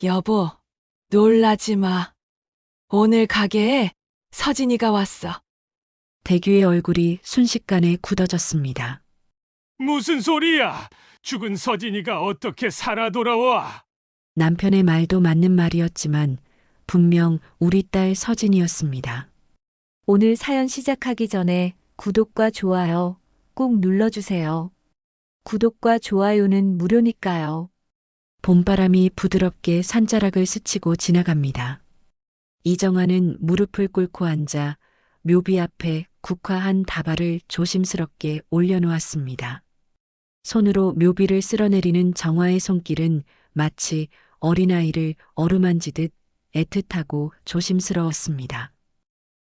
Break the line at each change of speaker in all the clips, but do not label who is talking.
여보, 놀라지 마. 오늘 가게에 서진이가 왔어.
대규의 얼굴이 순식간에 굳어졌습니다.
무슨 소리야? 죽은 서진이가 어떻게 살아 돌아와?
남편의 말도 맞는 말이었지만 분명 우리 딸 서진이었습니다.
오늘 사연 시작하기 전에 구독과 좋아요 꼭 눌러주세요. 구독과 좋아요는 무료니까요.
봄바람이 부드럽게 산자락을 스치고 지나갑니다. 이정아는 무릎을 꿇고 앉아 묘비 앞에 국화한 다발을 조심스럽게 올려놓았습니다. 손으로 묘비를 쓸어내리는 정화의 손길은 마치 어린아이를 어루만지듯 애틋하고 조심스러웠습니다.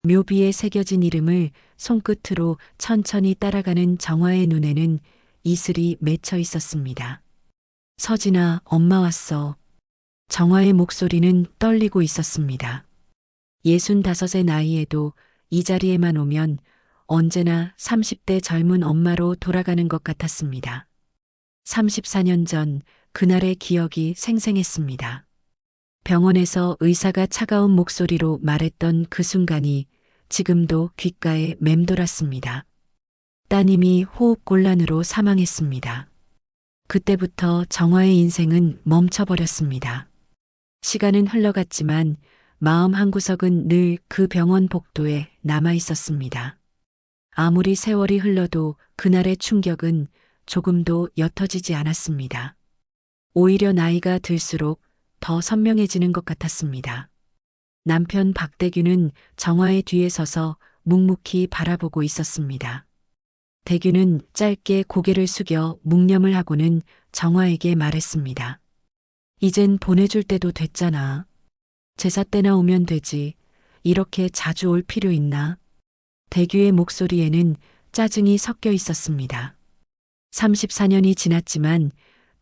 묘비에 새겨진 이름을 손끝으로 천천히 따라가는 정화의 눈에는 이슬이 맺혀 있었습니다. 서진아, 엄마 왔어. 정화의 목소리는 떨리고 있었습니다. 65의 나이에도 이 자리에만 오면 언제나 30대 젊은 엄마로 돌아가는 것 같았습니다. 34년 전 그날의 기억이 생생했습니다. 병원에서 의사가 차가운 목소리로 말했던 그 순간이 지금도 귓가에 맴돌았습니다. 따님이 호흡곤란으로 사망했습니다. 그때부터 정화의 인생은 멈춰버렸습니다. 시간은 흘러갔지만 마음 한구석은 늘 그 병원 복도에 남아 있었습니다. 아무리 세월이 흘러도 그날의 충격은 조금도 옅어지지 않았습니다. 오히려 나이가 들수록 더 선명해지는 것 같았습니다. 남편 박대규는 정화의 뒤에 서서 묵묵히 바라보고 있었습니다. 대규는 짧게 고개를 숙여 묵념을 하고는 정화에게 말했습니다. 이젠 보내줄 때도 됐잖아. 제사 때나 오면 되지. 이렇게 자주 올 필요 있나? 대규의 목소리에는 짜증이 섞여 있었습니다. 34년이 지났지만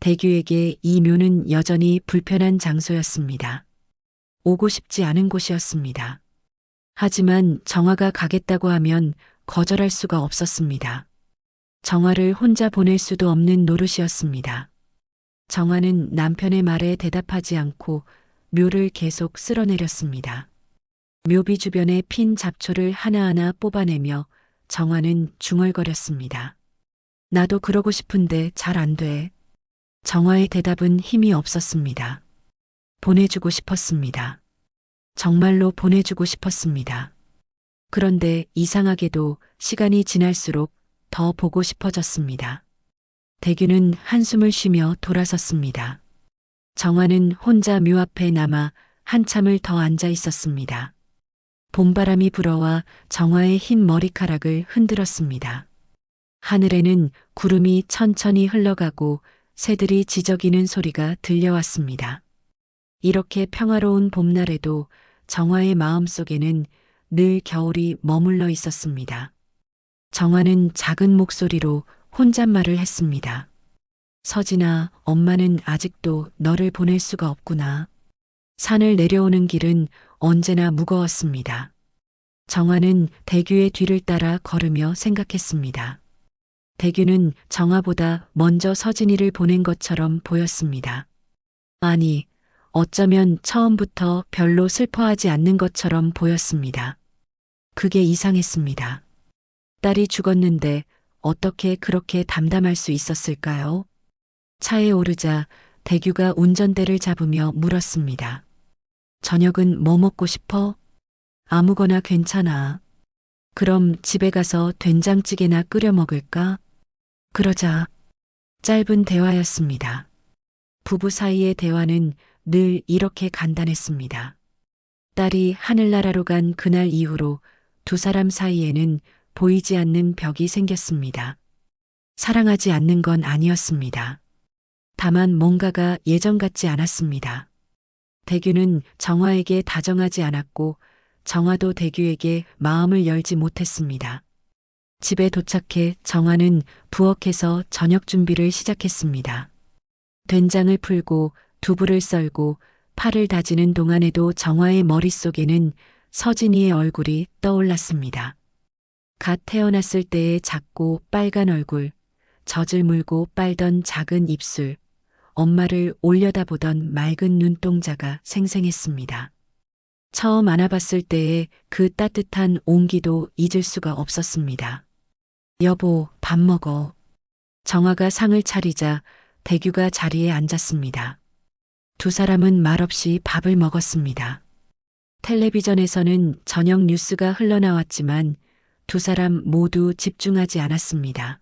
대규에게 이 묘는 여전히 불편한 장소였습니다. 오고 싶지 않은 곳이었습니다. 하지만 정화가 가겠다고 하면 거절할 수가 없었습니다. 정화를 혼자 보낼 수도 없는 노릇이었습니다. 정화는 남편의 말에 대답하지 않고 묘를 계속 쓸어내렸습니다. 묘비 주변에 핀 잡초를 하나하나 뽑아내며 정화는 중얼거렸습니다. 나도 그러고 싶은데 잘 안 돼. 정화의 대답은 힘이 없었습니다. 보내주고 싶었습니다. 정말로 보내주고 싶었습니다. 그런데 이상하게도 시간이 지날수록 더 보고 싶어졌습니다. 대규는 한숨을 쉬며 돌아섰습니다. 정화는 혼자 묘 앞에 남아 한참을 더 앉아 있었습니다. 봄바람이 불어와 정화의 흰 머리카락을 흔들었습니다. 하늘에는 구름이 천천히 흘러가고 새들이 지저귀는 소리가 들려왔습니다. 이렇게 평화로운 봄날에도 정화의 마음속에는 늘 겨울이 머물러 있었습니다. 정화는 작은 목소리로 혼잣말을 했습니다. 서진아, 엄마는 아직도 너를 보낼 수가 없구나. 산을 내려오는 길은 언제나 무거웠습니다. 정화는 대규의 뒤를 따라 걸으며 생각했습니다. 대규는 정화보다 먼저 서진이를 보낸 것처럼 보였습니다. 아니, 어쩌면 처음부터 별로 슬퍼하지 않는 것처럼 보였습니다. 그게 이상했습니다. 딸이 죽었는데 어떻게 그렇게 담담할 수 있었을까요? 차에 오르자 대규가 운전대를 잡으며 물었습니다. 저녁은 뭐 먹고 싶어? 아무거나 괜찮아. 그럼 집에 가서 된장찌개나 끓여 먹을까? 그러자. 짧은 대화였습니다. 부부 사이의 대화는 늘 이렇게 간단했습니다. 딸이 하늘나라로 간 그날 이후로 두 사람 사이에는 보이지 않는 벽이 생겼습니다. 사랑하지 않는 건 아니었습니다. 다만 뭔가가 예전 같지 않았습니다. 대규는 정화에게 다정하지 않았고 정화도 대규에게 마음을 열지 못했습니다. 집에 도착해 정화는 부엌에서 저녁 준비를 시작했습니다. 된장을 풀고 두부를 썰고 파를 다지는 동안에도 정화의 머릿속에는 서진이의 얼굴이 떠올랐습니다. 갓 태어났을 때의 작고 빨간 얼굴, 젖을 물고 빨던 작은 입술, 엄마를 올려다보던 맑은 눈동자가 생생했습니다. 처음 안아봤을 때의 그 따뜻한 온기도 잊을 수가 없었습니다. 여보, 밥 먹어. 정아가 상을 차리자 대규가 자리에 앉았습니다. 두 사람은 말없이 밥을 먹었습니다. 텔레비전에서는 저녁 뉴스가 흘러나왔지만 두 사람 모두 집중하지 않았습니다.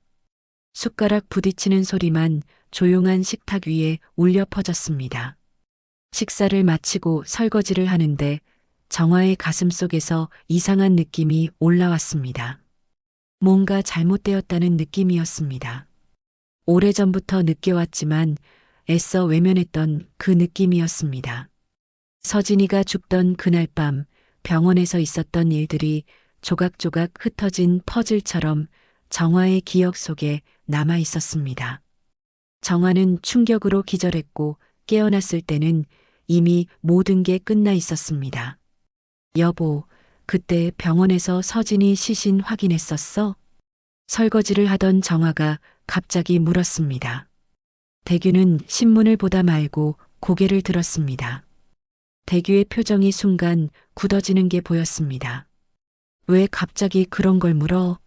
숟가락 부딪히는 소리만 조용한 식탁 위에 울려 퍼졌습니다. 식사를 마치고 설거지를 하는데 정화의 가슴 속에서 이상한 느낌이 올라왔습니다. 뭔가 잘못되었다는 느낌이었습니다. 오래전부터 느껴왔지만 애써 외면했던 그 느낌이었습니다. 서진이가 죽던 그날 밤 병원에서 있었던 일들이 조각조각 흩어진 퍼즐처럼 정화의 기억 속에 남아 있었습니다. 정화는 충격으로 기절했고 깨어났을 때는 이미 모든 게 끝나 있었습니다. 여보, 그때 병원에서 서진이 시신 확인했었어? 설거지를 하던 정화가 갑자기 물었습니다. 대규는 신문을 보다 말고 고개를 들었습니다. 대규의 표정이 순간 굳어지는 게 보였습니다. 왜 갑자기 그런 걸 물어?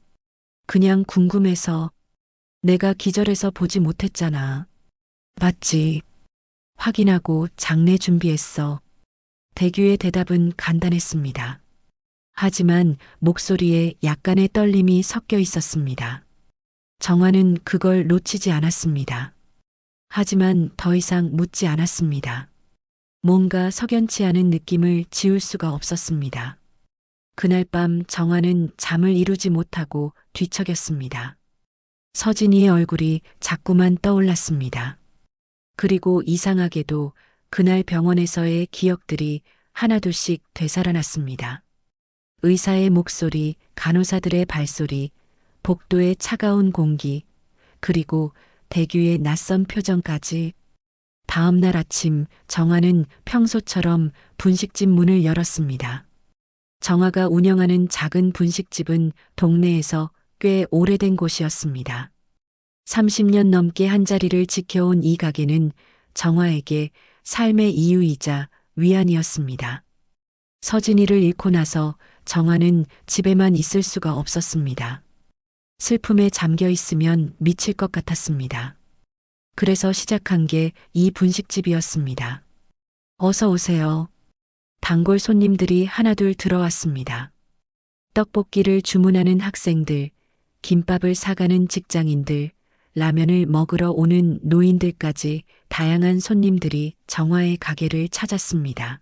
그냥 궁금해서. 내가 기절해서 보지 못했잖아. 맞지? 확인하고 장례 준비했어. 대규의 대답은 간단했습니다. 하지만 목소리에 약간의 떨림이 섞여 있었습니다. 정화는 그걸 놓치지 않았습니다. 하지만 더 이상 묻지 않았습니다. 뭔가 석연치 않은 느낌을 지울 수가 없었습니다. 그날 밤 정화는 잠을 이루지 못하고 뒤척였습니다. 서진이의 얼굴이 자꾸만 떠올랐습니다. 그리고 이상하게도 그날 병원에서의 기억들이 하나둘씩 되살아났습니다. 의사의 목소리, 간호사들의 발소리, 복도의 차가운 공기, 그리고 대규의 낯선 표정까지. 다음 날 아침 정화는 평소처럼 분식집 문을 열었습니다. 정화가 운영하는 작은 분식집은 동네에서 꽤 오래된 곳이었습니다. 30년 넘게 한자리를 지켜온 이 가게는 정화에게 삶의 이유이자 위안이었습니다. 서진이를 잃고 나서 정화는 집에만 있을 수가 없었습니다. 슬픔에 잠겨 있으면 미칠 것 같았습니다. 그래서 시작한 게 이 분식집이었습니다. 어서 오세요. 단골 손님들이 하나둘 들어왔습니다. 떡볶이를 주문하는 학생들, 김밥을 사가는 직장인들, 라면을 먹으러 오는 노인들까지 다양한 손님들이 정화의 가게를 찾았습니다.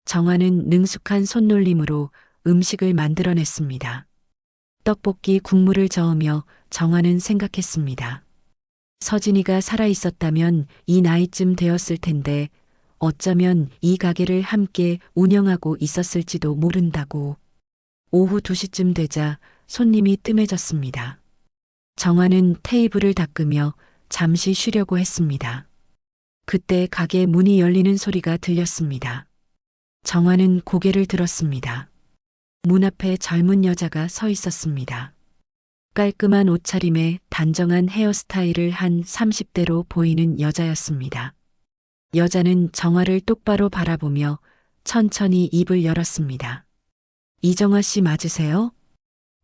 정화는 능숙한 손놀림으로 음식을 만들어냈습니다. 떡볶이 국물을 저으며 정화는 생각했습니다. 서진이가 살아있었다면 이 나이쯤 되었을 텐데 어쩌면 이 가게를 함께 운영하고 있었을지도 모른다고. 오후 2시쯤 되자 손님이 뜸해졌습니다. 정화는 테이블을 닦으며 잠시 쉬려고 했습니다. 그때 가게 문이 열리는 소리가 들렸습니다. 정화는 고개를 들었습니다. 문 앞에 젊은 여자가 서 있었습니다. 깔끔한 옷차림에 단정한 헤어스타일을 한 30대로 보이는 여자였습니다. 여자는 정화를 똑바로 바라보며 천천히 입을 열었습니다. 이정화 씨 맞으세요?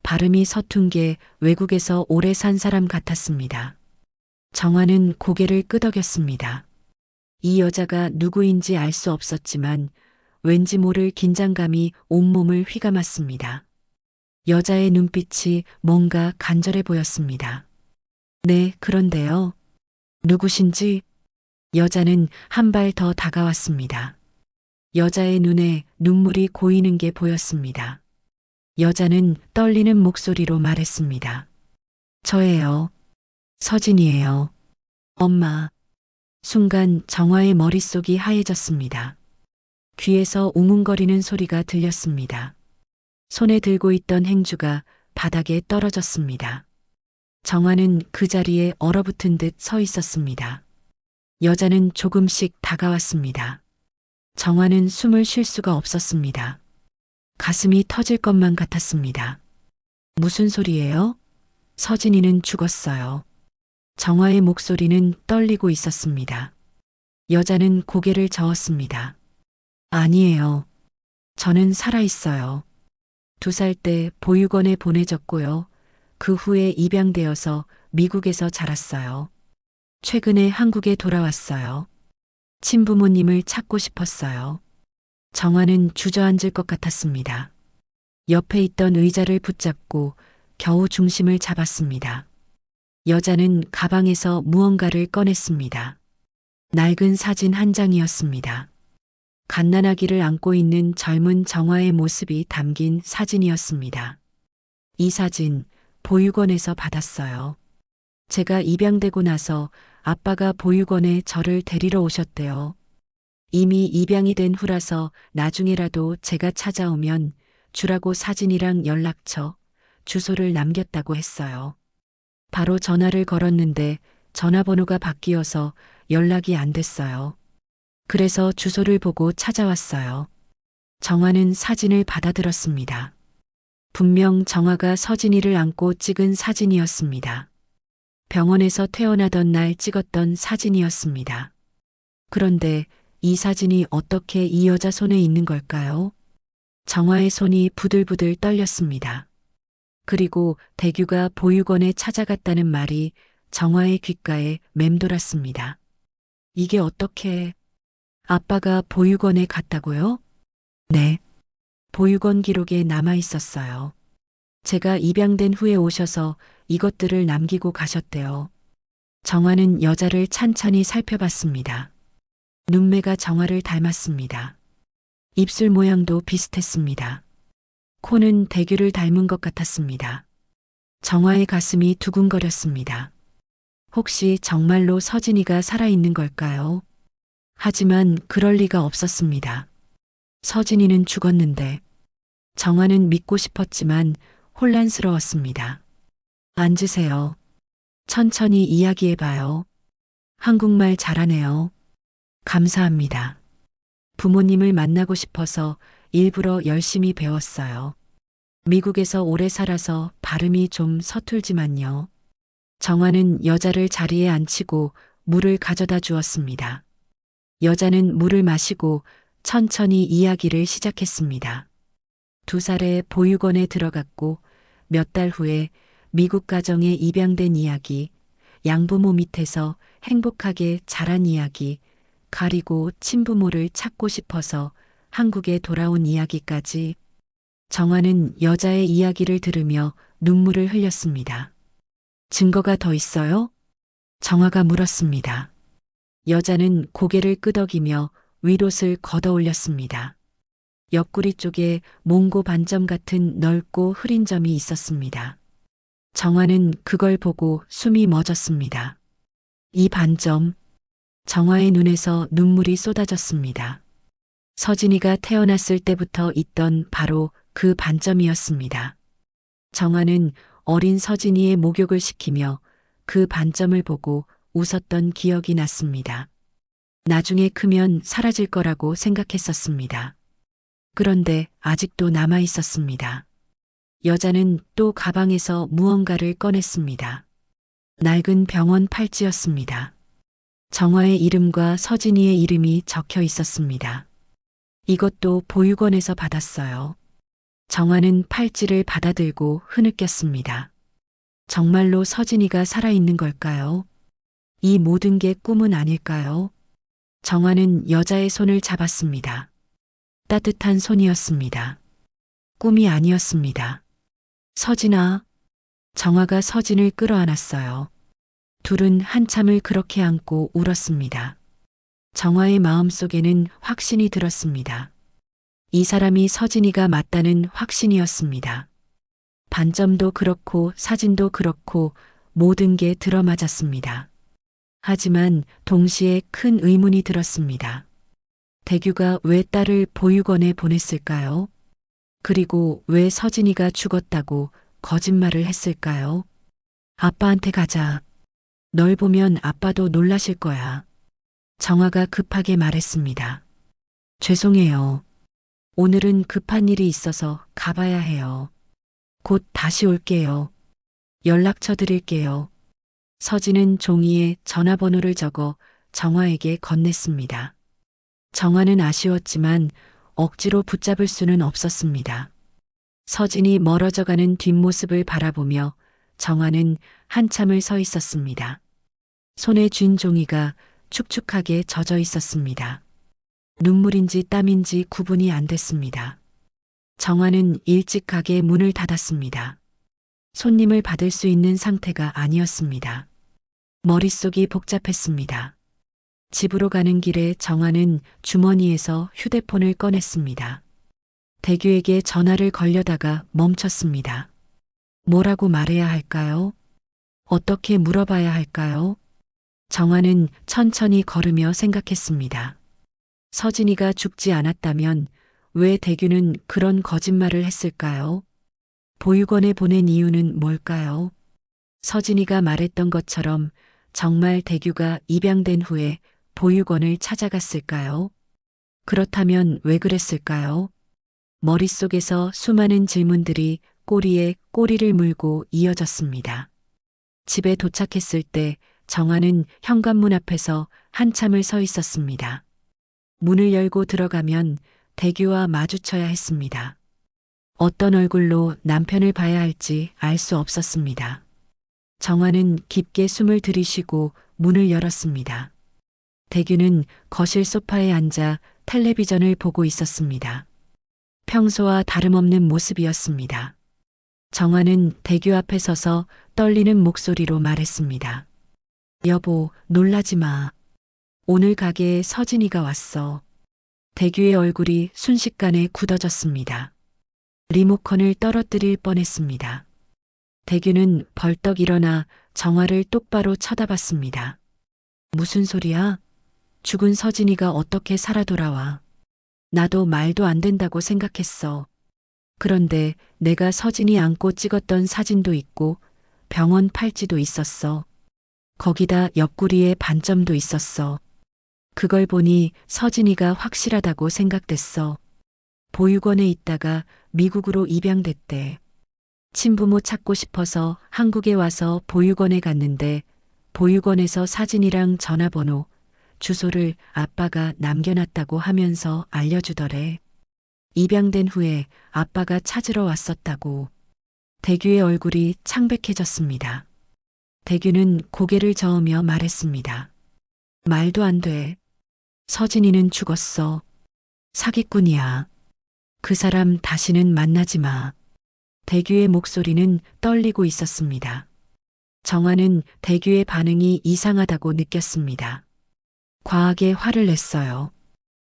발음이 서툰 게 외국에서 오래 산 사람 같았습니다. 정화는 고개를 끄덕였습니다. 이 여자가 누구인지 알 수 없었지만 왠지 모를 긴장감이 온몸을 휘감았습니다. 여자의 눈빛이 뭔가 간절해 보였습니다. 네, 그런데요. 누구신지? 여자는 한 발 더 다가왔습니다. 여자의 눈에 눈물이 고이는 게 보였습니다. 여자는 떨리는 목소리로 말했습니다. 저예요. 서진이에요. 엄마. 순간 정화의 머릿속이 하얘졌습니다. 귀에서 웅웅거리는 소리가 들렸습니다. 손에 들고 있던 행주가 바닥에 떨어졌습니다. 정화는 그 자리에 얼어붙은 듯 서 있었습니다. 여자는 조금씩 다가왔습니다. 정화는 숨을 쉴 수가 없었습니다. 가슴이 터질 것만 같았습니다. 무슨 소리예요? 서진이는 죽었어요. 정화의 목소리는 떨리고 있었습니다. 여자는 고개를 저었습니다. 아니에요. 저는 살아있어요. 2살 때 보육원에 보내졌고요. 그 후에 입양되어서 미국에서 자랐어요. 최근에 한국에 돌아왔어요. 친부모님을 찾고 싶었어요. 정화는 주저앉을 것 같았습니다. 옆에 있던 의자를 붙잡고 겨우 중심을 잡았습니다. 여자는 가방에서 무언가를 꺼냈습니다. 낡은 사진 한 장이었습니다. 갓난아기를 안고 있는 젊은 정화의 모습이 담긴 사진이었습니다. 이 사진 보육원에서 받았어요. 제가 입양되고 나서 아빠가 보육원에 저를 데리러 오셨대요. 이미 입양이 된 후라서 나중에라도 제가 찾아오면 주라고 사진이랑 연락처, 주소를 남겼다고 했어요. 바로 전화를 걸었는데 전화번호가 바뀌어서 연락이 안 됐어요. 그래서 주소를 보고 찾아왔어요. 정화는 사진을 받아들었습니다. 분명 정화가 서진이를 안고 찍은 사진이었습니다. 병원에서 퇴원하던 날 찍었던 사진이었습니다. 그런데 이 사진이 어떻게 이 여자 손에 있는 걸까요? 정화의 손이 부들부들 떨렸습니다. 그리고 대규가 보육원에 찾아갔다는 말이 정화의 귓가에 맴돌았습니다. 이게 어떻게... 아빠가 보육원에 갔다고요? 네. 보육원 기록에 남아 있었어요. 제가 입양된 후에 오셔서 이것들을 남기고 가셨대요. 정화는 여자를 찬찬히 살펴봤습니다. 눈매가 정화를 닮았습니다. 입술 모양도 비슷했습니다. 코는 대규를 닮은 것 같았습니다. 정화의 가슴이 두근거렸습니다. 혹시 정말로 서진이가 살아있는 걸까요? 하지만 그럴 리가 없었습니다. 서진이는 죽었는데 정화는 믿고 싶었지만 혼란스러웠습니다. 앉으세요. 천천히 이야기해봐요. 한국말 잘하네요. 감사합니다. 부모님을 만나고 싶어서 일부러 열심히 배웠어요. 미국에서 오래 살아서 발음이 좀 서툴지만요. 정화는 여자를 자리에 앉히고 물을 가져다 주었습니다. 여자는 물을 마시고 천천히 이야기를 시작했습니다. 2살에 보육원에 들어갔고 몇 달 후에 미국 가정에 입양된 이야기, 양부모 밑에서 행복하게 자란 이야기, 가리고 친부모를 찾고 싶어서 한국에 돌아온 이야기까지. 정화는 여자의 이야기를 들으며 눈물을 흘렸습니다. 증거가 더 있어요? 정화가 물었습니다. 여자는 고개를 끄덕이며 윗옷을 걷어 올렸습니다. 옆구리 쪽에 몽고 반점 같은 넓고 흐린 점이 있었습니다. 정화는 그걸 보고 숨이 멎었습니다. 이 반점, 정화의 눈에서 눈물이 쏟아졌습니다. 서진이가 태어났을 때부터 있던 바로 그 반점이었습니다. 정화는 어린 서진이의 목욕을 시키며 그 반점을 보고 웃었던 기억이 났습니다. 나중에 크면 사라질 거라고 생각했었습니다. 그런데 아직도 남아 있었습니다. 여자는 또 가방에서 무언가를 꺼냈습니다. 낡은 병원 팔찌였습니다. 정화의 이름과 서진이의 이름이 적혀 있었습니다. 이것도 보육원에서 받았어요. 정화는 팔찌를 받아들고 흐느꼈습니다. 정말로 서진이가 살아있는 걸까요? 이 모든 게 꿈은 아닐까요? 정화는 여자의 손을 잡았습니다. 따뜻한 손이었습니다. 꿈이 아니었습니다. 서진아. 정화가 서진을 끌어안았어요. 둘은 한참을 그렇게 안고 울었습니다. 정화의 마음속에는 확신이 들었습니다. 이 사람이 서진이가 맞다는 확신이었습니다. 반점도 그렇고 사진도 그렇고 모든 게 들어맞았습니다. 하지만 동시에 큰 의문이 들었습니다. 대규가 왜 딸을 보육원에 보냈을까요? 그리고 왜 서진이가 죽었다고 거짓말을 했을까요? 아빠한테 가자. 널 보면 아빠도 놀라실 거야. 정화가 급하게 말했습니다. 죄송해요. 오늘은 급한 일이 있어서 가봐야 해요. 곧 다시 올게요. 연락처 드릴게요. 서진은 종이에 전화번호를 적어 정화에게 건넸습니다. 정화는 아쉬웠지만 억지로 붙잡을 수는 없었습니다. 서진이 멀어져가는 뒷모습을 바라보며 정화는 한참을 서 있었습니다. 손에 쥔 종이가 축축하게 젖어 있었습니다. 눈물인지 땀인지 구분이 안 됐습니다. 정화는 일찍 가게 문을 닫았습니다. 손님을 받을 수 있는 상태가 아니었습니다. 머릿속이 복잡했습니다. 집으로 가는 길에 정화는 주머니에서 휴대폰을 꺼냈습니다. 대규에게 전화를 걸려다가 멈췄습니다. 뭐라고 말해야 할까요? 어떻게 물어봐야 할까요? 정화는 천천히 걸으며 생각했습니다. 서진이가 죽지 않았다면 왜 대규는 그런 거짓말을 했을까요? 보육원에 보낸 이유는 뭘까요? 서진이가 말했던 것처럼 정말 대규가 입양된 후에 보육원을 찾아갔을까요? 그렇다면 왜 그랬을까요? 머릿속에서 수많은 질문들이 꼬리에 꼬리를 물고 이어졌습니다. 집에 도착했을 때 정화는 현관문 앞에서 한참을 서 있었습니다. 문을 열고 들어가면 대규와 마주쳐야 했습니다. 어떤 얼굴로 남편을 봐야 할지 알 수 없었습니다. 정화는 깊게 숨을 들이쉬고 문을 열었습니다. 대규는 거실 소파에 앉아 텔레비전을 보고 있었습니다. 평소와 다름없는 모습이었습니다. 정화는 대규 앞에 서서 떨리는 목소리로 말했습니다. 여보, 놀라지 마. 오늘 가게에 서진이가 왔어. 대규의 얼굴이 순식간에 굳어졌습니다. 리모컨을 떨어뜨릴 뻔했습니다. 대규는 벌떡 일어나 정화를 똑바로 쳐다봤습니다. 무슨 소리야? 죽은 서진이가 어떻게 살아 돌아와? 나도 말도 안 된다고 생각했어. 그런데 내가 서진이 안고 찍었던 사진도 있고 병원 팔찌도 있었어. 거기다 옆구리에 반점도 있었어. 그걸 보니 서진이가 확실하다고 생각됐어. 보육원에 있다가 미국으로 입양됐대. 친부모 찾고 싶어서 한국에 와서 보육원에 갔는데 보육원에서 사진이랑 전화번호, 주소를 아빠가 남겨놨다고 하면서 알려주더래. 입양된 후에 아빠가 찾으러 왔었다고. 대규의 얼굴이 창백해졌습니다. 대규는 고개를 저으며 말했습니다. 말도 안 돼. 서진이는 죽었어. 사기꾼이야. 그 사람 다시는 만나지 마. 대규의 목소리는 떨리고 있었습니다. 정화는 대규의 반응이 이상하다고 느꼈습니다. 과하게 화를 냈어요.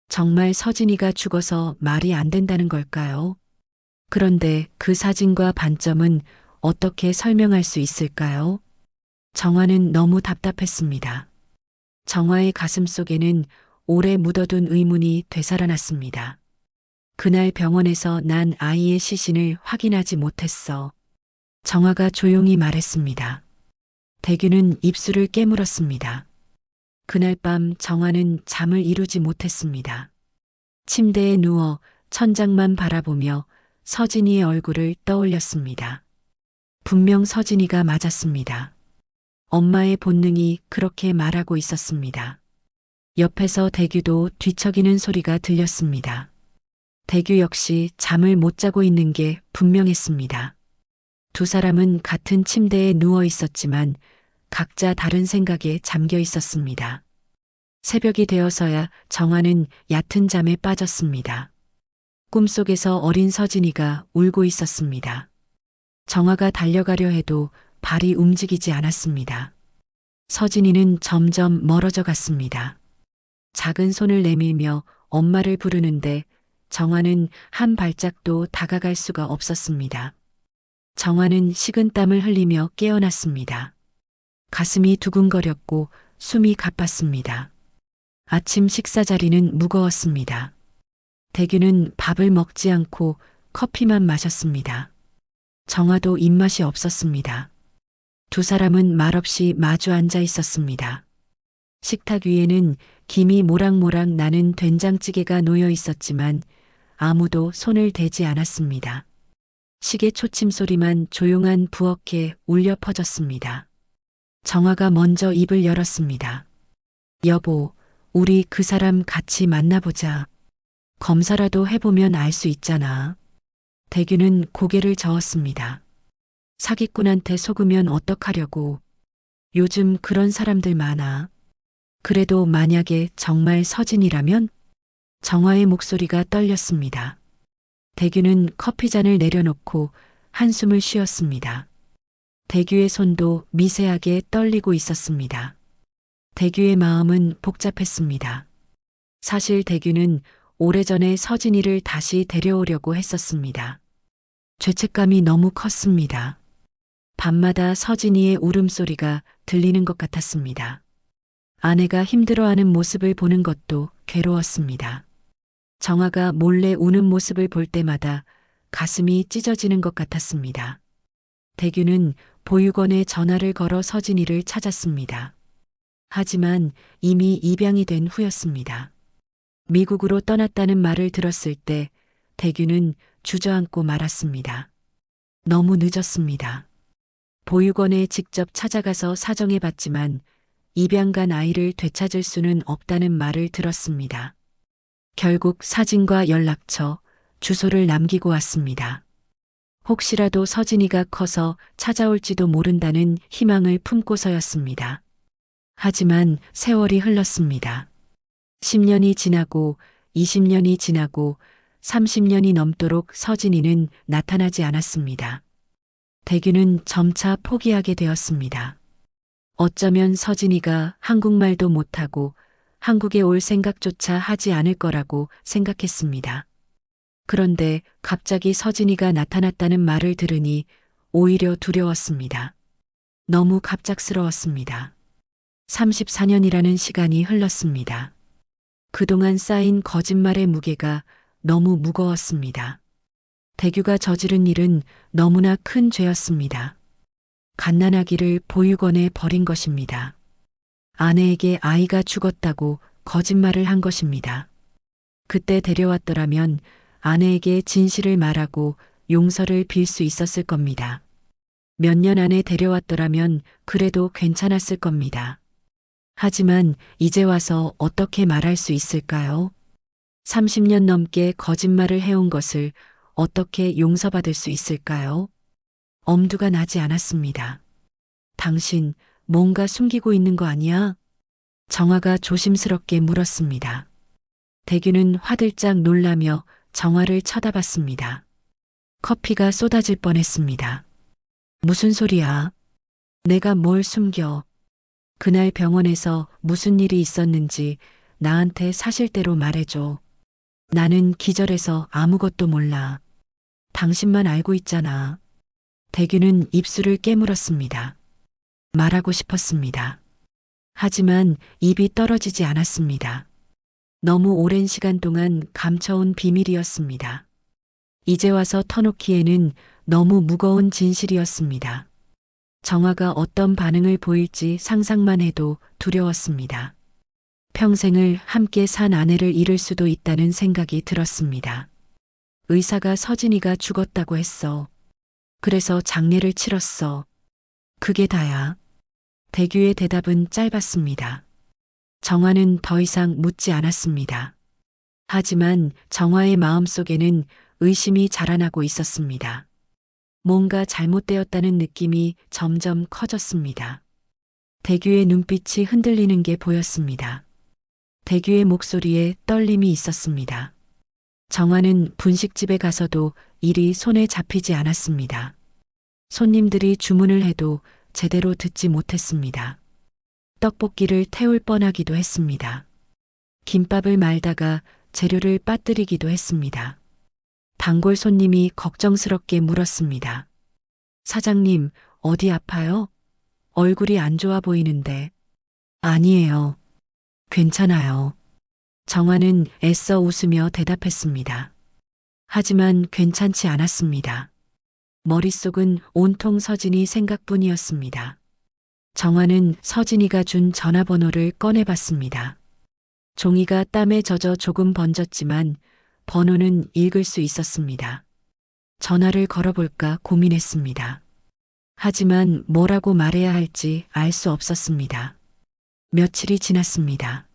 정말 서진이가 죽어서 말이 안 된다는 걸까요? 그런데 그 사진과 반점은 어떻게 설명할 수 있을까요? 정화는 너무 답답했습니다. 정화의 가슴 속에는 오래 묻어둔 의문이 되살아났습니다. 그날 병원에서 난 아이의 시신을 확인하지 못했어. 정화가 조용히 말했습니다. 대규는 입술을 깨물었습니다. 그날 밤 정화는 잠을 이루지 못했습니다. 침대에 누워 천장만 바라보며 서진이의 얼굴을 떠올렸습니다. 분명 서진이가 맞았습니다. 엄마의 본능이 그렇게 말하고 있었습니다. 옆에서 대규도 뒤척이는 소리가 들렸습니다. 대규 역시 잠을 못 자고 있는 게 분명했습니다. 두 사람은 같은 침대에 누워 있었지만 각자 다른 생각에 잠겨 있었습니다. 새벽이 되어서야 정화는 얕은 잠에 빠졌습니다. 꿈속에서 어린 서진이가 울고 있었습니다. 정화가 달려가려 해도 발이 움직이지 않았습니다. 서진이는 점점 멀어져 갔습니다. 작은 손을 내밀며 엄마를 부르는데 정화는 한 발짝도 다가갈 수가 없었습니다. 정화는 식은땀을 흘리며 깨어났습니다. 가슴이 두근거렸고 숨이 가빴습니다. 아침 식사 자리는 무거웠습니다. 대규는 밥을 먹지 않고 커피만 마셨습니다. 정화도 입맛이 없었습니다. 두 사람은 말없이 마주 앉아 있었습니다. 식탁 위에는 김이 모락모락 나는 된장찌개가 놓여 있었지만 아무도 손을 대지 않았습니다. 시계 초침 소리만 조용한 부엌에 울려 퍼졌습니다. 정화가 먼저 입을 열었습니다. 여보, 우리 그 사람 같이 만나보자. 검사라도 해보면 알 수 있잖아. 대규는 고개를 저었습니다. 사기꾼한테 속으면 어떡하려고. 요즘 그런 사람들 많아. 그래도 만약에 정말 서진이라면? 정화의 목소리가 떨렸습니다. 대규는 커피잔을 내려놓고 한숨을 쉬었습니다. 대규의 손도 미세하게 떨리고 있었습니다. 대규의 마음은 복잡했습니다. 사실 대규는 오래전에 서진이를 다시 데려오려고 했었습니다. 죄책감이 너무 컸습니다. 밤마다 서진이의 울음소리가 들리는 것 같았습니다. 아내가 힘들어하는 모습을 보는 것도 괴로웠습니다. 정화가 몰래 우는 모습을 볼 때마다 가슴이 찢어지는 것 같았습니다. 대규는 보육원에 전화를 걸어 서진이를 찾았습니다. 하지만 이미 입양이 된 후였습니다. 미국으로 떠났다는 말을 들었을 때 대규는 주저앉고 말았습니다. 너무 늦었습니다. 보육원에 직접 찾아가서 사정해 봤지만 입양간 아이를 되찾을 수는 없다는 말을 들었습니다. 결국 사진과 연락처, 주소를 남기고 왔습니다. 혹시라도 서진이가 커서 찾아올지도 모른다는 희망을 품고서였습니다. 하지만 세월이 흘렀습니다. 10년이 지나고 20년이 지나고 30년이 넘도록 서진이는 나타나지 않았습니다. 대규는 점차 포기하게 되었습니다. 어쩌면 서진이가 한국말도 못하고 한국에 올 생각조차 하지 않을 거라고 생각했습니다. 그런데 갑자기 서진이가 나타났다는 말을 들으니 오히려 두려웠습니다. 너무 갑작스러웠습니다. 34년이라는 시간이 흘렀습니다. 그동안 쌓인 거짓말의 무게가 너무 무거웠습니다. 대규가 저지른 일은 너무나 큰 죄였습니다. 갓난아기를 보육원에 버린 것입니다. 아내에게 아이가 죽었다고 거짓말을 한 것입니다. 그때 데려왔더라면 아내에게 진실을 말하고 용서를 빌 수 있었을 겁니다. 몇 년 안에 데려왔더라면 그래도 괜찮았을 겁니다. 하지만 이제 와서 어떻게 말할 수 있을까요? 30년 넘게 거짓말을 해온 것을 어떻게 용서받을 수 있을까요? 엄두가 나지 않았습니다. 당신 뭔가 숨기고 있는 거 아니야? 정화가 조심스럽게 물었습니다. 대규는 화들짝 놀라며 정화를 쳐다봤습니다. 커피가 쏟아질 뻔했습니다. 무슨 소리야? 내가 뭘 숨겨? 그날 병원에서 무슨 일이 있었는지 나한테 사실대로 말해줘. 나는 기절해서 아무것도 몰라. 당신만 알고 있잖아. 대규는 입술을 깨물었습니다. 말하고 싶었습니다. 하지만 입이 떨어지지 않았습니다. 너무 오랜 시간 동안 감춰온 비밀이었습니다. 이제 와서 터놓기에는 너무 무거운 진실이었습니다. 정화가 어떤 반응을 보일지 상상만 해도 두려웠습니다. 평생을 함께 산 아내를 잃을 수도 있다는 생각이 들었습니다. 의사가 서진이가 죽었다고 했어. 그래서 장례를 치렀어. 그게 다야. 대규의 대답은 짧았습니다. 정화는 더 이상 묻지 않았습니다. 하지만 정화의 마음속에는 의심이 자라나고 있었습니다. 뭔가 잘못되었다는 느낌이 점점 커졌습니다. 대규의 눈빛이 흔들리는 게 보였습니다. 대규의 목소리에 떨림이 있었습니다. 정화는 분식집에 가서도 일이 손에 잡히지 않았습니다. 손님들이 주문을 해도 제대로 듣지 못했습니다. 떡볶이를 태울 뻔하기도 했습니다. 김밥을 말다가 재료를 빠뜨리기도 했습니다. 단골 손님이 걱정스럽게 물었습니다. 사장님, 어디 아파요? 얼굴이 안 좋아 보이는데. 아니에요. 괜찮아요. 정화는 애써 웃으며 대답했습니다. 하지만 괜찮지 않았습니다. 머릿속은 온통 서진이 생각뿐이었습니다. 정화는 서진이가 준 전화번호를 꺼내봤습니다. 종이가 땀에 젖어 조금 번졌지만 번호는 읽을 수 있었습니다. 전화를 걸어볼까 고민했습니다. 하지만 뭐라고 말해야 할지 알 수 없었습니다. 며칠이 지났습니다.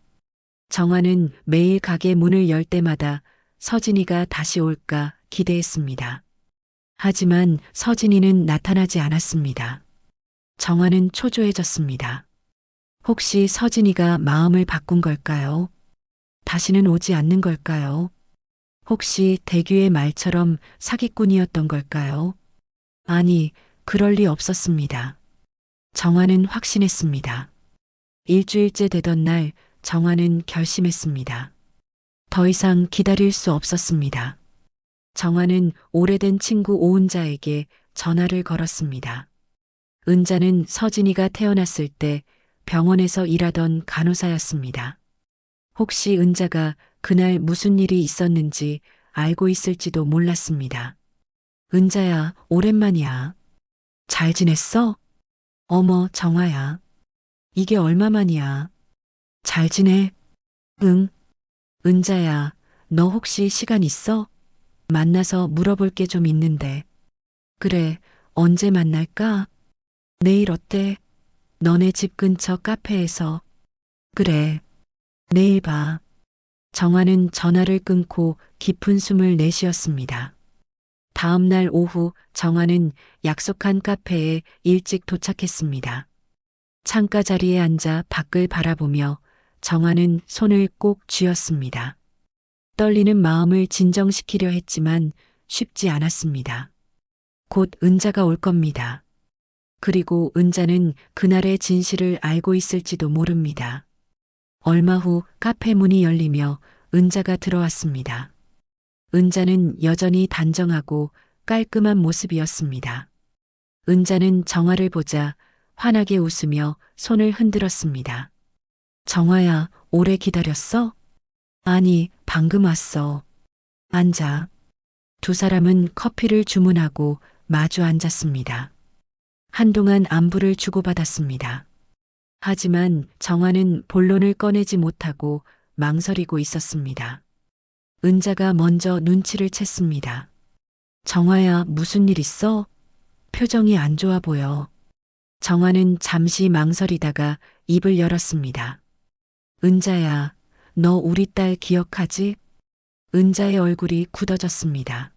정화는 매일 가게 문을 열 때마다 서진이가 다시 올까 기대했습니다. 하지만 서진이는 나타나지 않았습니다. 정화는 초조해졌습니다. 혹시 서진이가 마음을 바꾼 걸까요? 다시는 오지 않는 걸까요? 혹시 대규의 말처럼 사기꾼이었던 걸까요? 아니, 그럴 리 없었습니다. 정화는 확신했습니다. 일주일째 되던 날 정화는 결심했습니다. 더 이상 기다릴 수 없었습니다. 정화는 오래된 친구 오은자에게 전화를 걸었습니다. 은자는 서진이가 태어났을 때 병원에서 일하던 간호사였습니다. 혹시 은자가 그날 무슨 일이 있었는지 알고 있을지도 몰랐습니다. 은자야, 오랜만이야. 잘 지냈어? 어머, 정화야. 이게 얼마만이야? 잘 지내? 응. 은자야, 너 혹시 시간 있어? 만나서 물어볼 게 좀 있는데. 그래, 언제 만날까? 내일 어때? 너네 집 근처 카페에서. 그래, 내일 봐. 정화는 전화를 끊고 깊은 숨을 내쉬었습니다. 다음 날 오후 정화는 약속한 카페에 일찍 도착했습니다. 창가 자리에 앉아 밖을 바라보며 정화는 손을 꼭 쥐었습니다. 떨리는 마음을 진정시키려 했지만 쉽지 않았습니다. 곧 은자가 올 겁니다. 그리고 은자는 그날의 진실을 알고 있을지도 모릅니다. 얼마 후 카페 문이 열리며 은자가 들어왔습니다. 은자는 여전히 단정하고 깔끔한 모습이었습니다. 은자는 정화를 보자 환하게 웃으며 손을 흔들었습니다. 정화야, 오래 기다렸어? 아니, 방금 왔어. 앉아. 두 사람은 커피를 주문하고 마주 앉았습니다. 한동안 안부를 주고받았습니다. 하지만 정화는 본론을 꺼내지 못하고 망설이고 있었습니다. 은자가 먼저 눈치를 챘습니다. 정화야, 무슨 일 있어? 표정이 안 좋아 보여. 정화는 잠시 망설이다가 입을 열었습니다. 은자야, 너 우리 딸 기억하지? 은자의 얼굴이 굳어졌습니다.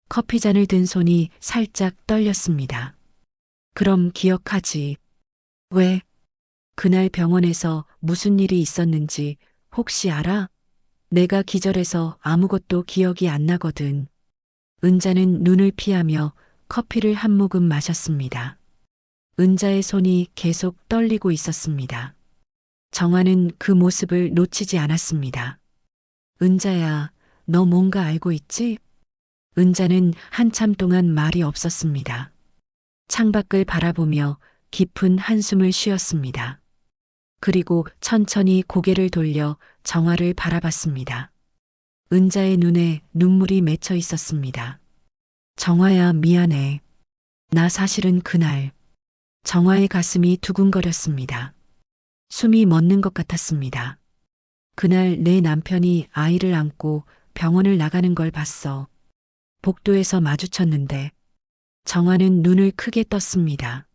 커피잔을 든 손이 살짝 떨렸습니다. 그럼 기억하지. 왜? 그날 병원에서 무슨 일이 있었는지 혹시 알아? 내가 기절해서 아무것도 기억이 안 나거든. 은자는 눈을 피하며 커피를 한 모금 마셨습니다. 은자의 손이 계속 떨리고 있었습니다. 정화는 그 모습을 놓치지 않았습니다. 은자야, 너 뭔가 알고 있지? 은자는 한참 동안 말이 없었습니다. 창밖을 바라보며 깊은 한숨을 쉬었습니다. 그리고 천천히 고개를 돌려 정화를 바라봤습니다. 은자의 눈에 눈물이 맺혀 있었습니다. 정화야, 미안해. 나 사실은 그날 정화의 가슴이 두근거렸습니다. 숨이 멎는 것 같았습니다. 그날 내 남편이 아이를 안고 병원을 나가는 걸 봤어. 복도에서 마주쳤는데 정화는 눈을 크게 떴습니다.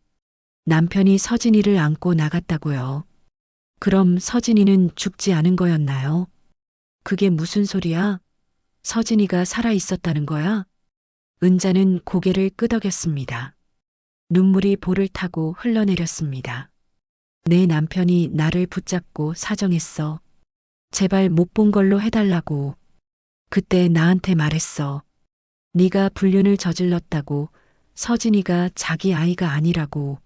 남편이 서진이를 안고 나갔다고요. 그럼 서진이는 죽지 않은 거였나요? 그게 무슨 소리야? 서진이가 살아 있었다는 거야? 은자는 고개를 끄덕였습니다. 눈물이 볼을 타고 흘러내렸습니다. 내 남편이 나를 붙잡고 사정했어. 제발 못 본 걸로 해달라고. 그때 나한테 말했어. 네가 불륜을 저질렀다고, 서진이가 자기 아이가 아니라고.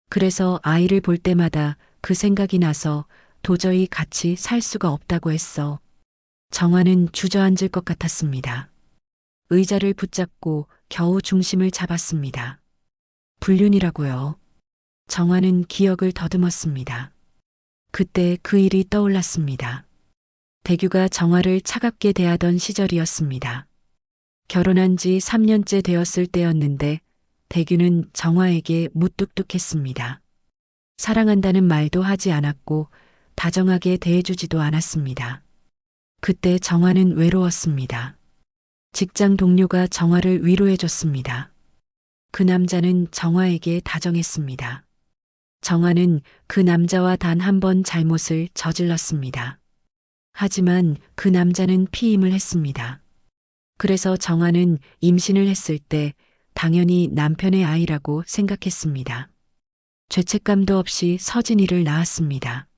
그래서 아이를 볼 때마다 그 생각이 나서 도저히 같이 살 수가 없다고 했어. 정화는 주저앉을 것 같았습니다. 의자를 붙잡고 겨우 중심을 잡았습니다. 불륜이라고요. 정화는 기억을 더듬었습니다. 그때 그 일이 떠올랐습니다. 대규가 정화를 차갑게 대하던 시절이었습니다. 결혼한 지 3년째 되었을 때였는데 대규는 정화에게 무뚝뚝했습니다. 사랑한다는 말도 하지 않았고 다정하게 대해주지도 않았습니다. 그때 정화는 외로웠습니다. 직장 동료가 정화를 위로해줬습니다. 그 남자는 정화에게 다정했습니다. 정화는 그 남자와 단 한 번 잘못을 저질렀습니다. 하지만 그 남자는 피임을 했습니다. 그래서 정화는 임신을 했을 때 당연히 남편의 아이라고 생각했습니다. 죄책감도 없이 서진이를 낳았습니다.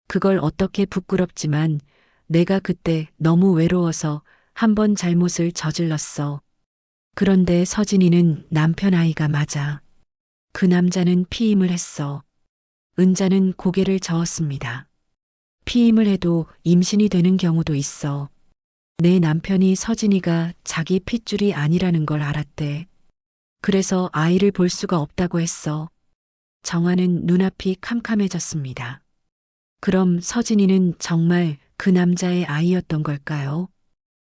그걸 어떻게 부끄럽지만 내가 그때 너무 외로워서 한 번 잘못을 저질렀어. 그런데 서진이는 남편 아이가 맞아. 그 남자는 피임을 했어. 은자는 고개를 저었습니다. 피임을 해도 임신이 되는 경우도 있어. 내 남편이 서진이가 자기 핏줄이 아니라는 걸 알았대. 그래서 아이를 볼 수가 없다고 했어. 정화는 눈앞이 캄캄해졌습니다. 그럼 서진이는 정말 그 남자의 아이였던 걸까요?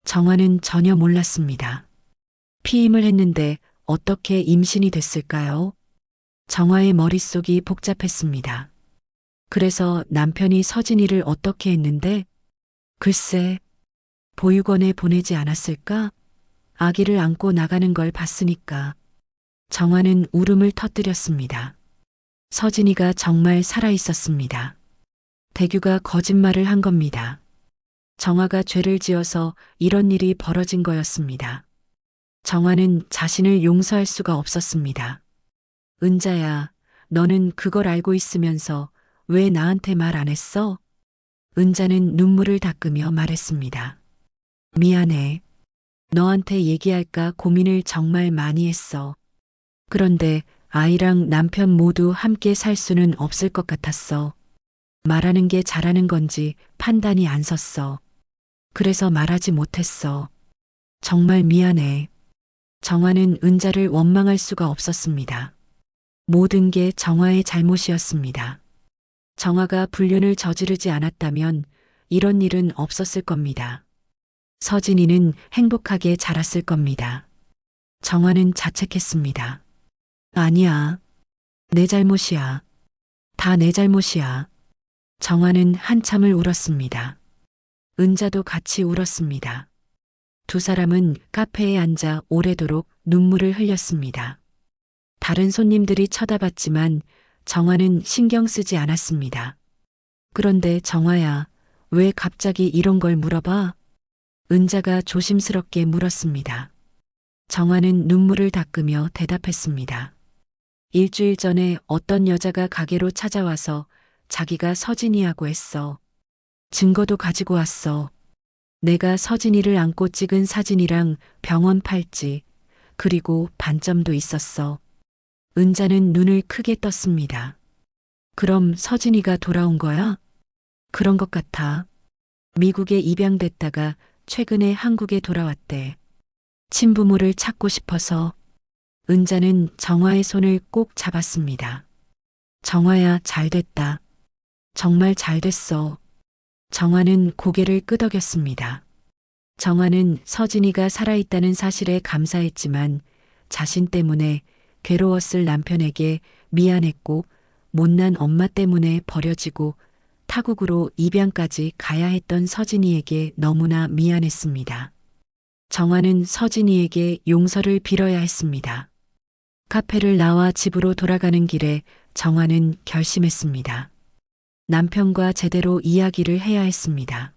정화는 전혀 몰랐습니다. 피임을 했는데 어떻게 임신이 됐을까요? 정화의 머릿속이 복잡했습니다. 그래서 남편이 서진이를 어떻게 했는데? 글쎄, 보육원에 보내지 않았을까? 아기를 안고 나가는 걸 봤으니까. 정화는 울음을 터뜨렸습니다. 서진이가 정말 살아있었습니다. 대규가 거짓말을 한 겁니다. 정화가 죄를 지어서 이런 일이 벌어진 거였습니다. 정화는 자신을 용서할 수가 없었습니다. 은자야, 너는 그걸 알고 있으면서 왜 나한테 말 안 했어? 은자는 눈물을 닦으며 말했습니다. 미안해. 너한테 얘기할까 고민을 정말 많이 했어. 그런데 아이랑 남편 모두 함께 살 수는 없을 것 같았어. 말하는 게 잘하는 건지 판단이 안 섰어. 그래서 말하지 못했어. 정말 미안해. 정화는 은자를 원망할 수가 없었습니다. 모든 게 정화의 잘못이었습니다. 정화가 불륜을 저지르지 않았다면 이런 일은 없었을 겁니다. 서진이는 행복하게 자랐을 겁니다. 정화는 자책했습니다. 아니야. 내 잘못이야. 다 내 잘못이야. 정화는 한참을 울었습니다. 은자도 같이 울었습니다. 두 사람은 카페에 앉아 오래도록 눈물을 흘렸습니다. 다른 손님들이 쳐다봤지만 정화는 신경 쓰지 않았습니다. 그런데 정화야, 왜 갑자기 이런 걸 물어봐? 은자가 조심스럽게 물었습니다. 정화는 눈물을 닦으며 대답했습니다. 일주일 전에 어떤 여자가 가게로 찾아와서 자기가 서진이라고 했어. 증거도 가지고 왔어. 내가 서진이를 안고 찍은 사진이랑 병원 팔찌, 그리고 반점도 있었어. 은자는 눈을 크게 떴습니다. 그럼 서진이가 돌아온 거야? 그런 것 같아. 미국에 입양됐다가 최근에 한국에 돌아왔대. 친부모를 찾고 싶어서. 은자는 정화의 손을 꼭 잡았습니다. 정화야, 잘 됐다. 정말 잘 됐어. 정화는 고개를 끄덕였습니다. 정화는 서진이가 살아있다는 사실에 감사했지만 자신 때문에 괴로웠을 남편에게 미안했고 못난 엄마 때문에 버려지고 타국으로 입양까지 가야 했던 서진이에게 너무나 미안했습니다. 정화는 서진이에게 용서를 빌어야 했습니다. 카페를 나와 집으로 돌아가는 길에 정화는 결심했습니다. 남편과 제대로 이야기를 해야 했습니다.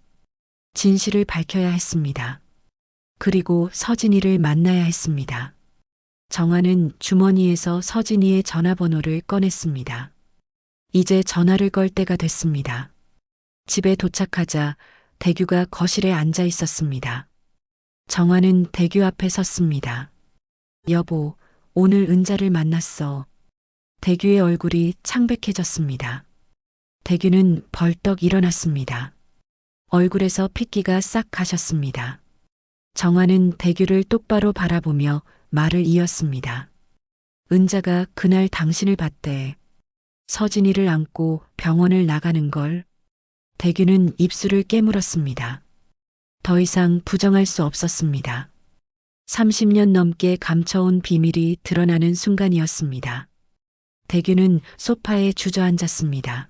진실을 밝혀야 했습니다. 그리고 서진이를 만나야 했습니다. 정화는 주머니에서 서진이의 전화번호를 꺼냈습니다. 이제 전화를 걸 때가 됐습니다. 집에 도착하자 대규가 거실에 앉아 있었습니다. 정화는 대규 앞에 섰습니다. 여보, 오늘 은자를 만났어. 대규의 얼굴이 창백해졌습니다. 대규는 벌떡 일어났습니다. 얼굴에서 핏기가 싹 가셨습니다. 정화는 대규를 똑바로 바라보며 말을 이었습니다. 은자가 그날 당신을 봤대. 서진이를 안고 병원을 나가는 걸. 대규는 입술을 깨물었습니다. 더 이상 부정할 수 없었습니다. 30년 넘게 감춰온 비밀이 드러나는 순간이었습니다. 대규는 소파에 주저앉았습니다.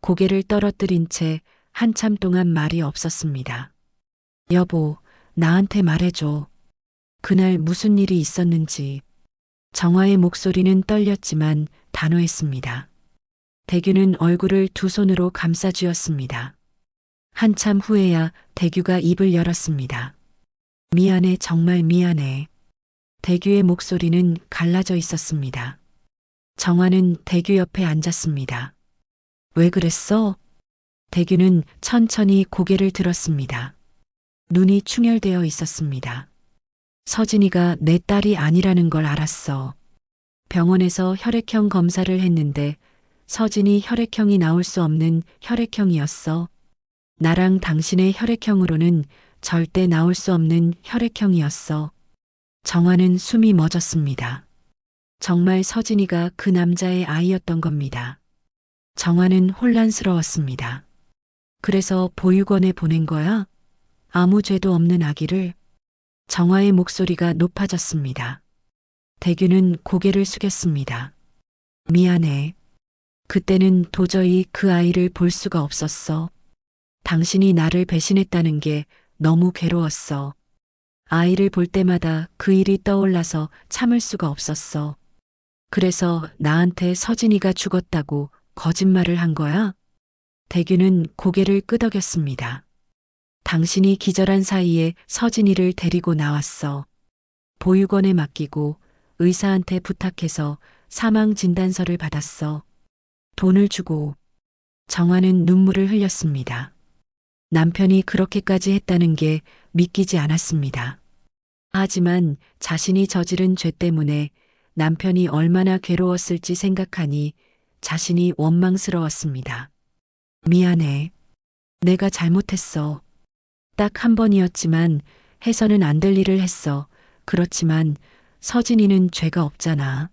고개를 떨어뜨린 채 한참 동안 말이 없었습니다. 여보, 나한테 말해줘. 그날 무슨 일이 있었는지. 정화의 목소리는 떨렸지만 단호했습니다. 대규는 얼굴을 두 손으로 감싸 쥐었습니다. 한참 후에야 대규가 입을 열었습니다. 미안해, 정말 미안해. 대규의 목소리는 갈라져 있었습니다. 정화는 대규 옆에 앉았습니다. 왜 그랬어? 대규는 천천히 고개를 들었습니다. 눈이 충혈되어 있었습니다. 서진이가 내 딸이 아니라는 걸 알았어. 병원에서 혈액형 검사를 했는데 서진이 혈액형이 나올 수 없는 혈액형이었어. 나랑 당신의 혈액형으로는 절대 나올 수 없는 혈액형이었어. 정화는 숨이 멎었습니다. 정말 서진이가 그 남자의 아이였던 겁니다. 정화는 혼란스러웠습니다. 그래서 보육원에 보낸 거야? 아무 죄도 없는 아기를? 정화의 목소리가 높아졌습니다. 대규는 고개를 숙였습니다. 미안해. 그때는 도저히 그 아이를 볼 수가 없었어. 당신이 나를 배신했다는 게 너무 괴로웠어. 아이를 볼 때마다 그 일이 떠올라서 참을 수가 없었어. 그래서 나한테 서진이가 죽었다고 거짓말을 한 거야? 대규는 고개를 끄덕였습니다. 당신이 기절한 사이에 서진이를 데리고 나왔어. 보육원에 맡기고 의사한테 부탁해서 사망 진단서를 받았어. 돈을 주고. 정화는 눈물을 흘렸습니다. 남편이 그렇게까지 했다는 게 믿기지 않았습니다. 하지만 자신이 저지른 죄 때문에 남편이 얼마나 괴로웠을지 생각하니 자신이 원망스러웠습니다. 미안해. 내가 잘못했어. 딱 한 번이었지만 해서는 안 될 일을 했어. 그렇지만 서진이는 죄가 없잖아.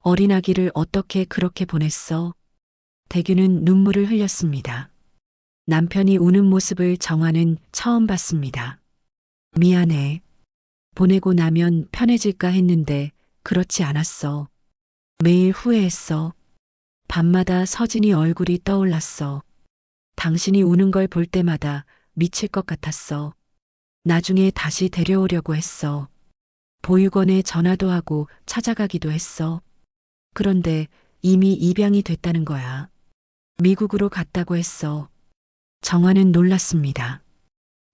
어린 아기를 어떻게 그렇게 보냈어? 대규는 눈물을 흘렸습니다. 남편이 우는 모습을 정화는 처음 봤습니다. 미안해. 보내고 나면 편해질까 했는데 그렇지 않았어. 매일 후회했어. 밤마다 서진이 얼굴이 떠올랐어. 당신이 우는 걸 볼 때마다 미칠 것 같았어. 나중에 다시 데려오려고 했어. 보육원에 전화도 하고 찾아가기도 했어. 그런데 이미 입양이 됐다는 거야. 미국으로 갔다고 했어. 정화는 놀랐습니다.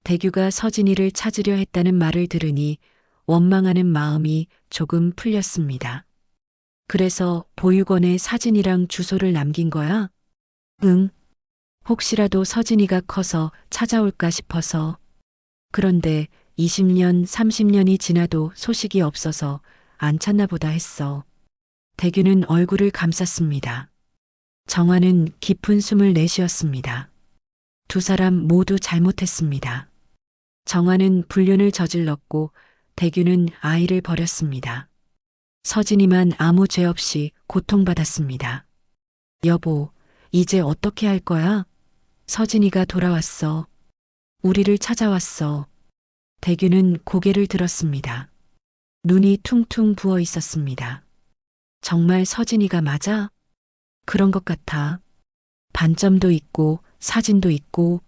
대규가 서진이를 찾으려 했다는 말을 들으니 원망하는 마음이 조금 풀렸습니다. 그래서 보육원에 사진이랑 주소를 남긴 거야? 응. 혹시라도 서진이가 커서 찾아올까 싶어서. 그런데 20년, 30년이 지나도 소식이 없어서 안 찾나 보다 했어. 대규는 얼굴을 감쌌습니다. 정화는 깊은 숨을 내쉬었습니다. 두 사람 모두 잘못했습니다. 정화는 불륜을 저질렀고 대규는 아이를 버렸습니다. 서진이만 아무 죄 없이 고통받았습니다. 여보, 이제 어떻게 할 거야? 서진이가 돌아왔어. 우리를 찾아왔어. 대규는 고개를 들었습니다. 눈이 퉁퉁 부어 있었습니다. 정말 서진이가 맞아? 그런 것 같아. 반점도 있고 사진도 있고.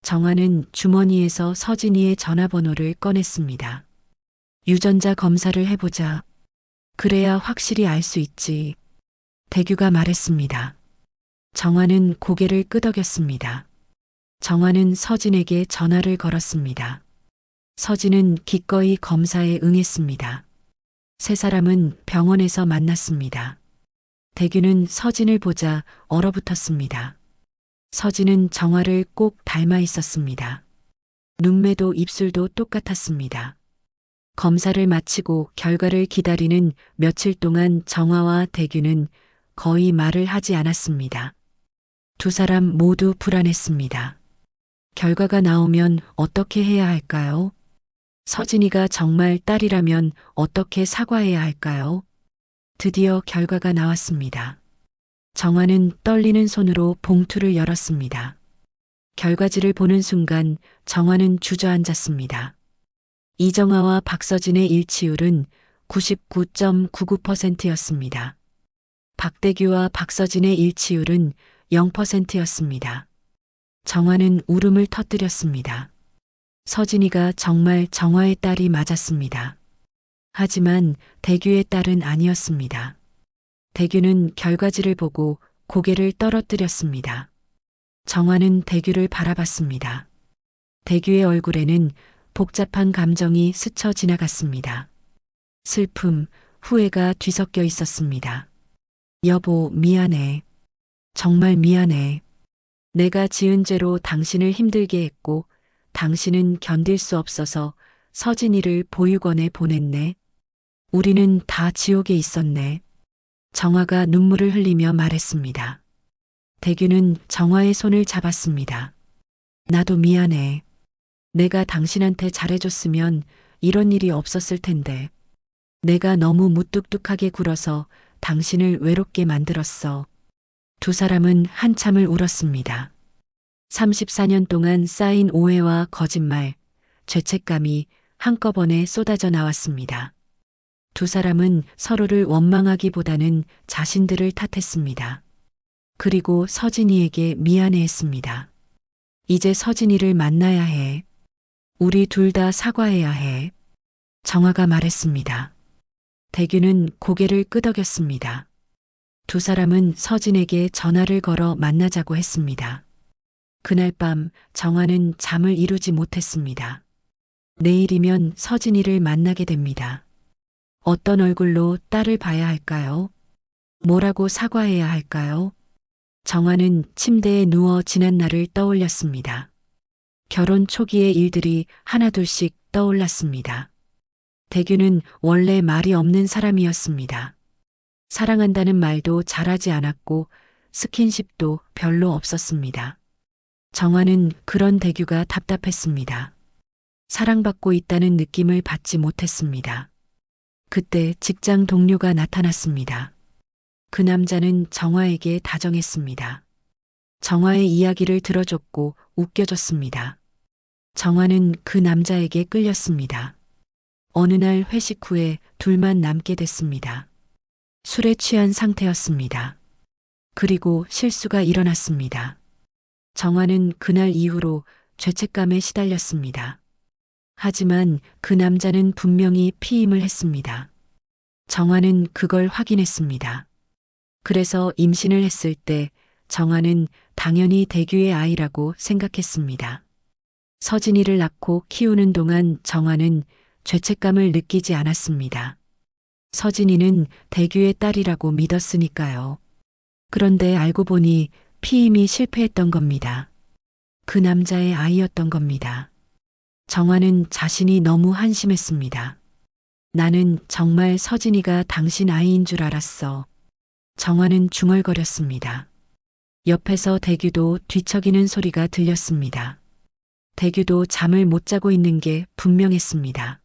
정화는 주머니에서 서진이의 전화번호를 꺼냈습니다. 유전자 검사를 해보자. 그래야 확실히 알 수 있지. 대규가 말했습니다. 정화는 고개를 끄덕였습니다. 정화는 서진에게 전화를 걸었습니다. 서진은 기꺼이 검사에 응했습니다. 세 사람은 병원에서 만났습니다. 대규는 서진을 보자 얼어붙었습니다. 서진은 정화를 꼭 닮아 있었습니다. 눈매도 입술도 똑같았습니다. 검사를 마치고 결과를 기다리는 며칠 동안 정화와 대규는 거의 말을 하지 않았습니다. 두 사람 모두 불안했습니다. 결과가 나오면 어떻게 해야 할까요? 서진이가 정말 딸이라면 어떻게 사과해야 할까요? 드디어 결과가 나왔습니다. 정화는 떨리는 손으로 봉투를 열었습니다. 결과지를 보는 순간 정화는 주저앉았습니다. 이정아와 박서진의 일치율은 99.99%였습니다. 박대규와 박서진의 일치율은 0%였습니다. 정화는 울음을 터뜨렸습니다. 서진이가 정말 정화의 딸이 맞았습니다. 하지만 대규의 딸은 아니었습니다. 대규는 결과지를 보고 고개를 떨어뜨렸습니다. 정화는 대규를 바라봤습니다. 대규의 얼굴에는 복잡한 감정이 스쳐 지나갔습니다. 슬픔, 후회가 뒤섞여 있었습니다. 여보, 미안해. 정말 미안해. 내가 지은 죄로 당신을 힘들게 했고, 당신은 견딜 수 없어서 서진이를 보육원에 보냈네. 우리는 다 지옥에 있었네. 정화가 눈물을 흘리며 말했습니다. 대규는 정화의 손을 잡았습니다. 나도 미안해. 내가 당신한테 잘해줬으면 이런 일이 없었을 텐데. 내가 너무 무뚝뚝하게 굴어서 당신을 외롭게 만들었어. 두 사람은 한참을 울었습니다. 34년 동안 쌓인 오해와 거짓말, 죄책감이 한꺼번에 쏟아져 나왔습니다. 두 사람은 서로를 원망하기보다는 자신들을 탓했습니다. 그리고 서진이에게 미안해했습니다. 이제 서진이를 만나야 해. 우리 둘 다 사과해야 해. 정화가 말했습니다. 대규는 고개를 끄덕였습니다. 두 사람은 서진에게 전화를 걸어 만나자고 했습니다. 그날 밤 정화는 잠을 이루지 못했습니다. 내일이면 서진이를 만나게 됩니다. 어떤 얼굴로 딸을 봐야 할까요? 뭐라고 사과해야 할까요? 정화는 침대에 누워 지난 날을 떠올렸습니다. 결혼 초기의 일들이 하나둘씩 떠올랐습니다. 대규는 원래 말이 없는 사람이었습니다. 사랑한다는 말도 잘하지 않았고 스킨십도 별로 없었습니다. 정화는 그런 대규가 답답했습니다. 사랑받고 있다는 느낌을 받지 못했습니다. 그때 직장 동료가 나타났습니다. 그 남자는 정화에게 다정했습니다. 정화의 이야기를 들어줬고 웃겨줬습니다. 정화는 그 남자에게 끌렸습니다. 어느 날 회식 후에 둘만 남게 됐습니다. 술에 취한 상태였습니다. 그리고 실수가 일어났습니다. 정화는 그날 이후로 죄책감에 시달렸습니다. 하지만 그 남자는 분명히 피임을 했습니다. 정화는 그걸 확인했습니다. 그래서 임신을 했을 때 정화는 당연히 대규의 아이라고 생각했습니다. 서진이를 낳고 키우는 동안 정화는 죄책감을 느끼지 않았습니다. 서진이는 대규의 딸이라고 믿었으니까요. 그런데 알고 보니 피임이 실패했던 겁니다. 그 남자의 아이였던 겁니다. 정화는 자신이 너무 한심했습니다. 나는 정말 서진이가 당신 아이인 줄 알았어. 정화는 중얼거렸습니다. 옆에서 대규도 뒤척이는 소리가 들렸습니다. 대규도 잠을 못 자고 있는 게 분명했습니다.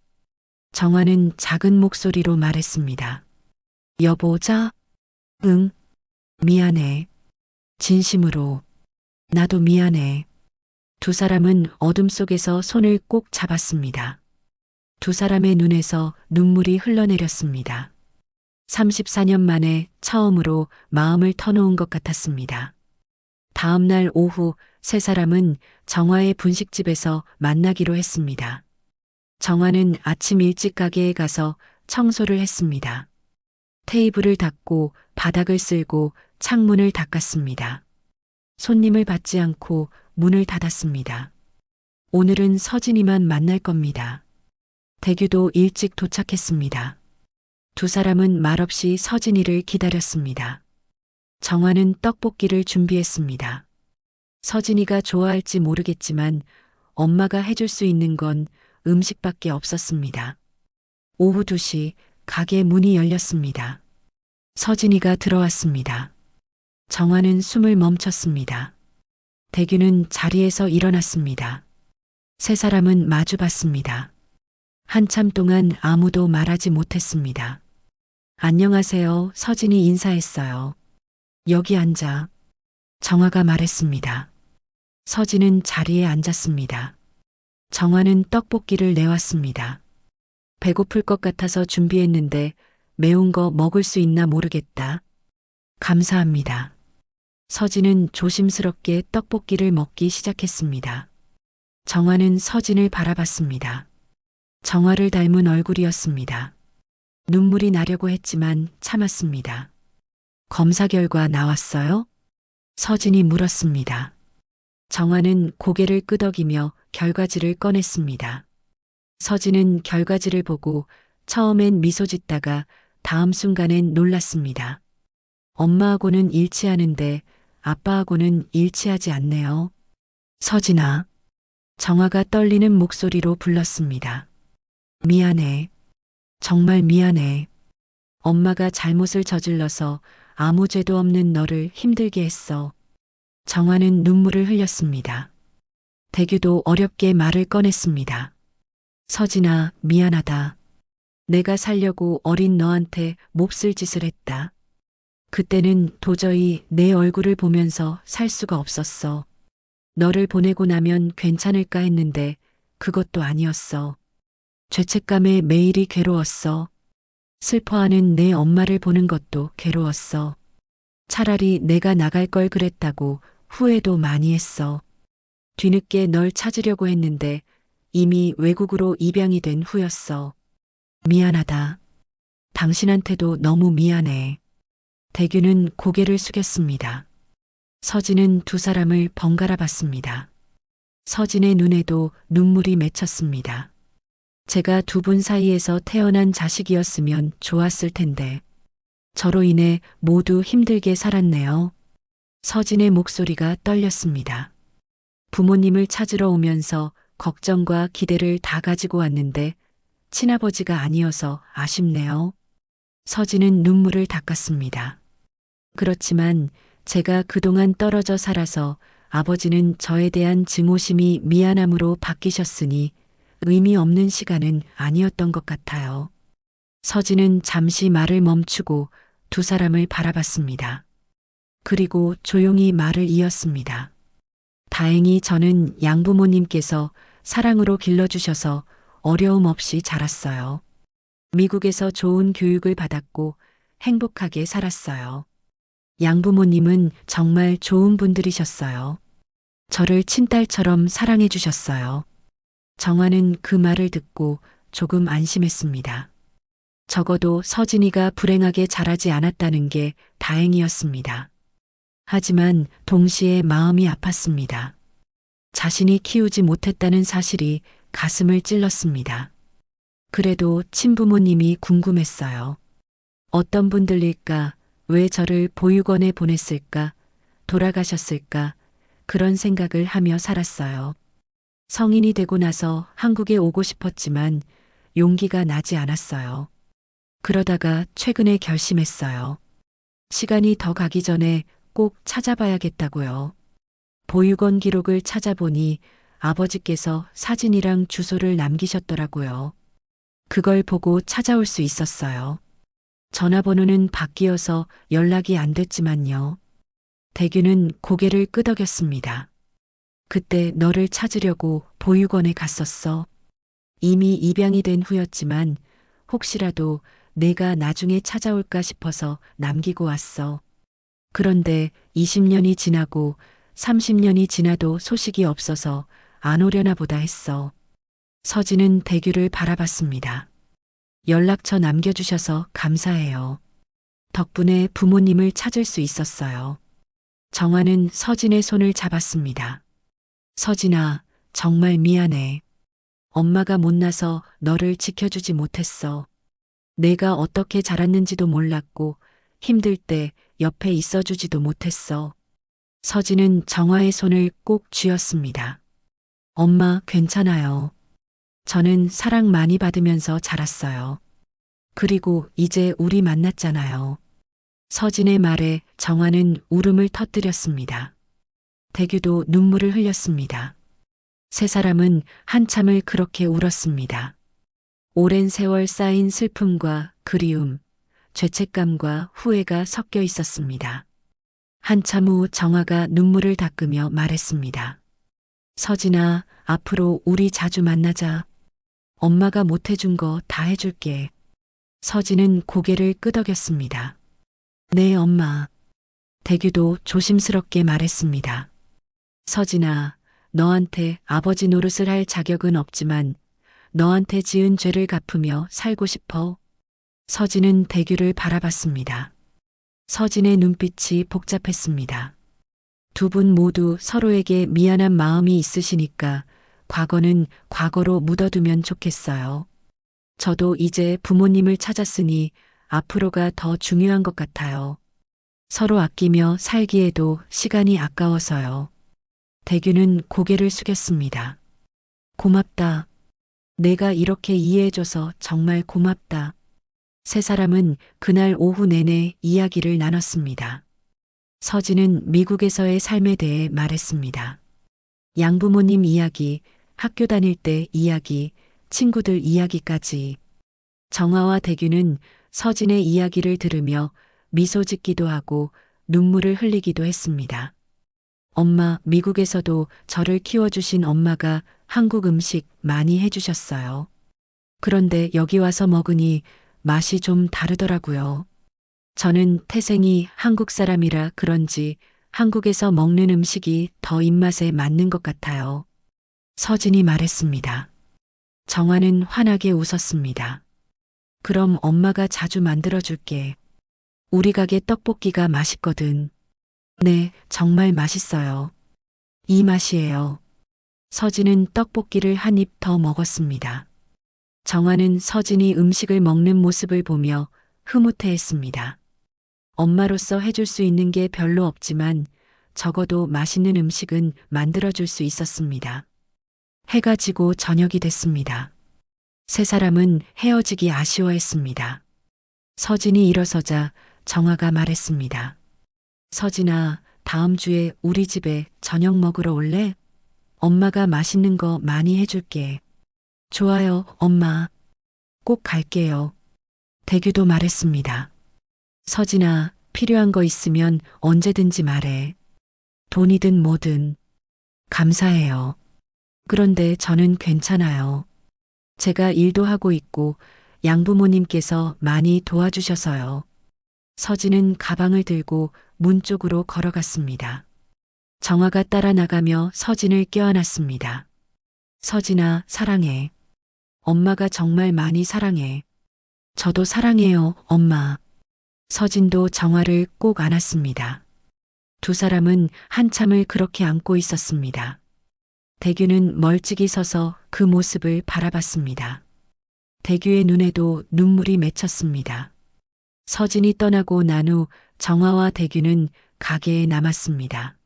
정화는 작은 목소리로 말했습니다. 여보, 자? 응. 미안해. 진심으로. 나도 미안해. 두 사람은 어둠 속에서 손을 꼭 잡았습니다. 두 사람의 눈에서 눈물이 흘러내렸습니다. 34년 만에 처음으로 마음을 터놓은 것 같았습니다. 다음 날 오후 세 사람은 정화의 분식집에서 만나기로 했습니다. 정화는 아침 일찍 가게에 가서 청소를 했습니다. 테이블을 닦고 바닥을 쓸고 창문을 닦았습니다. 손님을 받지 않고 문을 닫았습니다. 오늘은 서진이만 만날 겁니다. 대규도 일찍 도착했습니다. 두 사람은 말없이 서진이를 기다렸습니다. 정화는 떡볶이를 준비했습니다. 서진이가 좋아할지 모르겠지만 엄마가 해줄 수 있는 건 음식밖에 없었습니다. 오후 2시 가게 문이 열렸습니다. 서진이가 들어왔습니다. 정화는 숨을 멈췄습니다. 대규는 자리에서 일어났습니다. 세 사람은 마주봤습니다. 한참 동안 아무도 말하지 못했습니다. 안녕하세요. 서진이 인사했어요. 여기 앉아. 정화가 말했습니다. 서진은 자리에 앉았습니다. 정화는 떡볶이를 내왔습니다. 배고플 것 같아서 준비했는데 매운 거 먹을 수 있나 모르겠다. 감사합니다. 서진은 조심스럽게 떡볶이를 먹기 시작했습니다. 정화는 서진을 바라봤습니다. 정화를 닮은 얼굴이었습니다. 눈물이 나려고 했지만 참았습니다. 검사 결과 나왔어요? 서진이 물었습니다. 정화는 고개를 끄덕이며 결과지를 꺼냈습니다. 서진은 결과지를 보고 처음엔 미소 짓다가 다음 순간엔 놀랐습니다. 엄마하고는 일치하는데 아빠하고는 일치하지 않네요. 서진아. 정화가 떨리는 목소리로 불렀습니다. 미안해. 정말 미안해. 엄마가 잘못을 저질러서 아무 죄도 없는 너를 힘들게 했어. 정화는 눈물을 흘렸습니다. 대규도 어렵게 말을 꺼냈습니다. 서진아, 미안하다. 내가 살려고 어린 너한테 몹쓸 짓을 했다. 그때는 도저히 내 얼굴을 보면서 살 수가 없었어. 너를 보내고 나면 괜찮을까 했는데 그것도 아니었어. 죄책감에 매일이 괴로웠어. 슬퍼하는 내 엄마를 보는 것도 괴로웠어. 차라리 내가 나갈 걸 그랬다고 후회도 많이 했어. 뒤늦게 널 찾으려고 했는데 이미 외국으로 입양이 된 후였어. 미안하다. 당신한테도 너무 미안해. 대규는 고개를 숙였습니다. 서진은 두 사람을 번갈아 봤습니다. 서진의 눈에도 눈물이 맺혔습니다. 제가 두 분 사이에서 태어난 자식이었으면 좋았을 텐데. 저로 인해 모두 힘들게 살았네요. 서진의 목소리가 떨렸습니다. 부모님을 찾으러 오면서 걱정과 기대를 다 가지고 왔는데 친아버지가 아니어서 아쉽네요. 서진은 눈물을 닦았습니다. 그렇지만 제가 그동안 떨어져 살아서 아버지는 저에 대한 증오심이 미안함으로 바뀌셨으니 의미 없는 시간은 아니었던 것 같아요. 서진은 잠시 말을 멈추고 두 사람을 바라봤습니다. 그리고 조용히 말을 이었습니다. 다행히 저는 양부모님께서 사랑으로 길러주셔서 어려움 없이 자랐어요. 미국에서 좋은 교육을 받았고 행복하게 살았어요. 양부모님은 정말 좋은 분들이셨어요. 저를 친딸처럼 사랑해 주셨어요. 정화는 그 말을 듣고 조금 안심했습니다. 적어도 서진이가 불행하게 자라지 않았다는 게 다행이었습니다. 하지만 동시에 마음이 아팠습니다. 자신이 키우지 못했다는 사실이 가슴을 찔렀습니다. 그래도 친부모님이 궁금했어요. 어떤 분들일까? 왜 저를 보육원에 보냈을까? 돌아가셨을까? 그런 생각을 하며 살았어요. 성인이 되고 나서 한국에 오고 싶었지만 용기가 나지 않았어요. 그러다가 최근에 결심했어요. 시간이 더 가기 전에 꼭 찾아봐야겠다고요. 보육원 기록을 찾아보니 아버지께서 사진이랑 주소를 남기셨더라고요. 그걸 보고 찾아올 수 있었어요. 전화번호는 바뀌어서 연락이 안 됐지만요. 대규는 고개를 끄덕였습니다. 그때 너를 찾으려고 보육원에 갔었어. 이미 입양이 된 후였지만 혹시라도 내가 나중에 찾아올까 싶어서 남기고 왔어. 그런데 20년이 지나고 30년이 지나도 소식이 없어서 안 오려나 보다 했어. 서진은 대규를 바라봤습니다. 연락처 남겨주셔서 감사해요. 덕분에 부모님을 찾을 수 있었어요. 정화는 서진의 손을 잡았습니다. 서진아, 정말 미안해. 엄마가 못나서 너를 지켜주지 못했어. 내가 어떻게 자랐는지도 몰랐고 힘들 때 옆에 있어주지도 못했어. 서진은 정화의 손을 꼭 쥐었습니다. 엄마, 괜찮아요. 저는 사랑 많이 받으면서 자랐어요. 그리고 이제 우리 만났잖아요. 서진의 말에 정화는 울음을 터뜨렸습니다. 대규도 눈물을 흘렸습니다. 세 사람은 한참을 그렇게 울었습니다. 오랜 세월 쌓인 슬픔과 그리움, 죄책감과 후회가 섞여 있었습니다. 한참 후 정화가 눈물을 닦으며 말했습니다. 서진아, 앞으로 우리 자주 만나자. 엄마가 못해준 거 다 해줄게. 서진은 고개를 끄덕였습니다. 네, 엄마. 대규도 조심스럽게 말했습니다. 서진아, 너한테 아버지 노릇을 할 자격은 없지만 너한테 지은 죄를 갚으며 살고 싶어. 서진은 대규를 바라봤습니다. 서진의 눈빛이 복잡했습니다. 두 분 모두 서로에게 미안한 마음이 있으시니까 과거는 과거로 묻어두면 좋겠어요. 저도 이제 부모님을 찾았으니 앞으로가 더 중요한 것 같아요. 서로 아끼며 살기에도 시간이 아까워서요. 대규는 고개를 숙였습니다. 고맙다. 내가 이렇게 이해해줘서 정말 고맙다. 세 사람은 그날 오후 내내 이야기를 나눴습니다. 서진은 미국에서의 삶에 대해 말했습니다. 양부모님 이야기, 학교 다닐 때 이야기, 친구들 이야기까지. 정아와 대규는 서진의 이야기를 들으며 미소 짓기도 하고 눈물을 흘리기도 했습니다. 엄마, 미국에서도 저를 키워주신 엄마가 한국 음식 많이 해주셨어요. 그런데 여기 와서 먹으니 맛이 좀 다르더라고요. 저는 태생이 한국 사람이라 그런지 한국에서 먹는 음식이 더 입맛에 맞는 것 같아요. 서진이 말했습니다. 정아는 환하게 웃었습니다. 그럼 엄마가 자주 만들어줄게. 우리 가게 떡볶이가 맛있거든. 네, 정말 맛있어요. 이 맛이에요. 서진은 떡볶이를 한 입 더 먹었습니다. 정아는 서진이 음식을 먹는 모습을 보며 흐뭇해했습니다. 엄마로서 해줄 수 있는 게 별로 없지만 적어도 맛있는 음식은 만들어줄 수 있었습니다. 해가 지고 저녁이 됐습니다. 세 사람은 헤어지기 아쉬워했습니다. 서진이 일어서자 정아가 말했습니다. 서진아, 다음 주에 우리 집에 저녁 먹으러 올래? 엄마가 맛있는 거 많이 해줄게. 좋아요, 엄마. 꼭 갈게요. 대규도 말했습니다. 서진아, 필요한 거 있으면 언제든지 말해. 돈이든 뭐든. 감사해요. 그런데 저는 괜찮아요. 제가 일도 하고 있고 양부모님께서 많이 도와주셔서요. 서진은 가방을 들고 문 쪽으로 걸어갔습니다. 정아가 따라 나가며 서진을 껴안았습니다. 서진아, 사랑해. 엄마가 정말 많이 사랑해. 저도 사랑해요, 엄마. 서진도 정아를 꼭 안았습니다. 두 사람은 한참을 그렇게 안고 있었습니다. 대규는 멀찍이 서서 그 모습을 바라봤습니다. 대규의 눈에도 눈물이 맺혔습니다. 서진이 떠나고 난 후 정아와 대규는 가게에 남았습니다.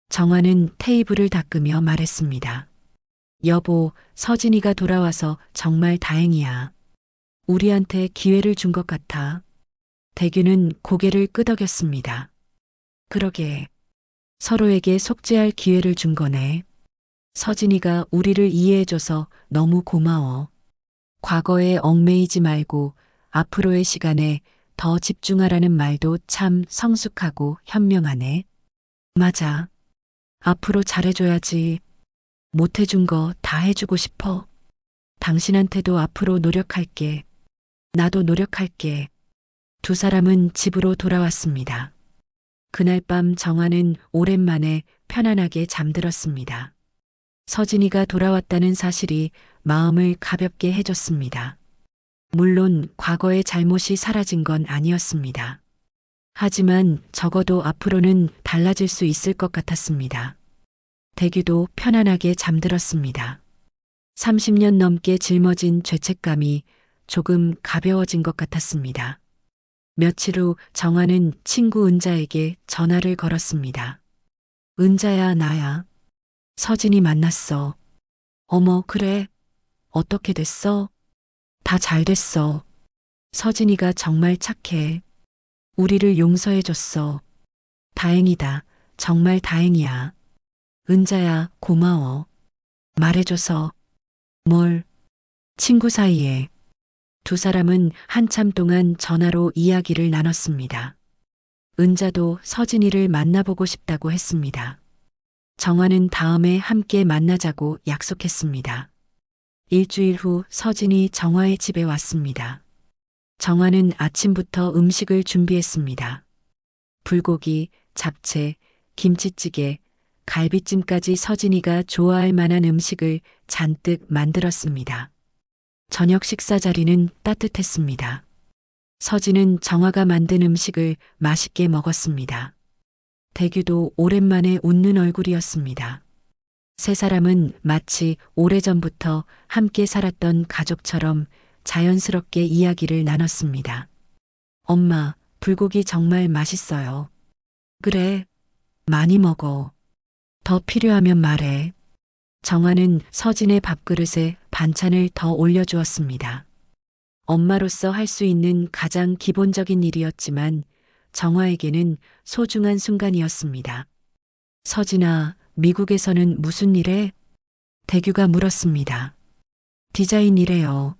정아는 테이블을 닦으며 말했습니다. 여보, 서진이가 돌아와서 정말 다행이야. 우리한테 기회를 준 것 같아. 대규는 고개를 끄덕였습니다. 그러게. 서로에게 속죄할 기회를 준 거네. 서진이가 우리를 이해해줘서 너무 고마워. 과거에 얽매이지 말고 앞으로의 시간에 더 집중하라는 말도 참 성숙하고 현명하네. 맞아. 앞으로 잘해줘야지. 못해준 거 다 해주고 싶어. 당신한테도 앞으로 노력할게. 나도 노력할게. 두 사람은 집으로 돌아왔습니다. 그날 밤 정아는 오랜만에 편안하게 잠들었습니다. 서진이가 돌아왔다는 사실이 마음을 가볍게 해줬습니다. 물론 과거의 잘못이 사라진 건 아니었습니다. 하지만 적어도 앞으로는 달라질 수 있을 것 같았습니다. 대규도 편안하게 잠들었습니다. 30년 넘게 짊어진 죄책감이 조금 가벼워진 것 같았습니다. 며칠 후 정아는 친구 은자에게 전화를 걸었습니다. 은자야, 나야. 서진이 만났어. 어머, 그래. 어떻게 됐어? 다 잘 됐어. 서진이가 정말 착해. 우리를 용서해줬어. 다행이다. 정말 다행이야. 은자야, 고마워. 말해줘서. 뭘? 친구 사이에. 두 사람은 한참 동안 전화로 이야기를 나눴습니다. 은자도 서진이를 만나보고 싶다고 했습니다. 정아는 다음에 함께 만나자고 약속했습니다. 일주일 후 서진이 정아의 집에 왔습니다. 정아는 아침부터 음식을 준비했습니다. 불고기, 잡채, 김치찌개, 갈비찜까지 서진이가 좋아할 만한 음식을 잔뜩 만들었습니다. 저녁 식사 자리는 따뜻했습니다. 서진은 정아가 만든 음식을 맛있게 먹었습니다. 대규도 오랜만에 웃는 얼굴이었습니다. 세 사람은 마치 오래전부터 함께 살았던 가족처럼 자연스럽게 이야기를 나눴습니다. 엄마, 불고기 정말 맛있어요. 그래, 많이 먹어. 더 필요하면 말해. 정화는 서진의 밥그릇에 반찬을 더 올려주었습니다. 엄마로서 할 수 있는 가장 기본적인 일이었지만 정화에게는 소중한 순간이었습니다. 서진아, 미국에서는 무슨 일해? 대규가 물었습니다. 디자인 일해요.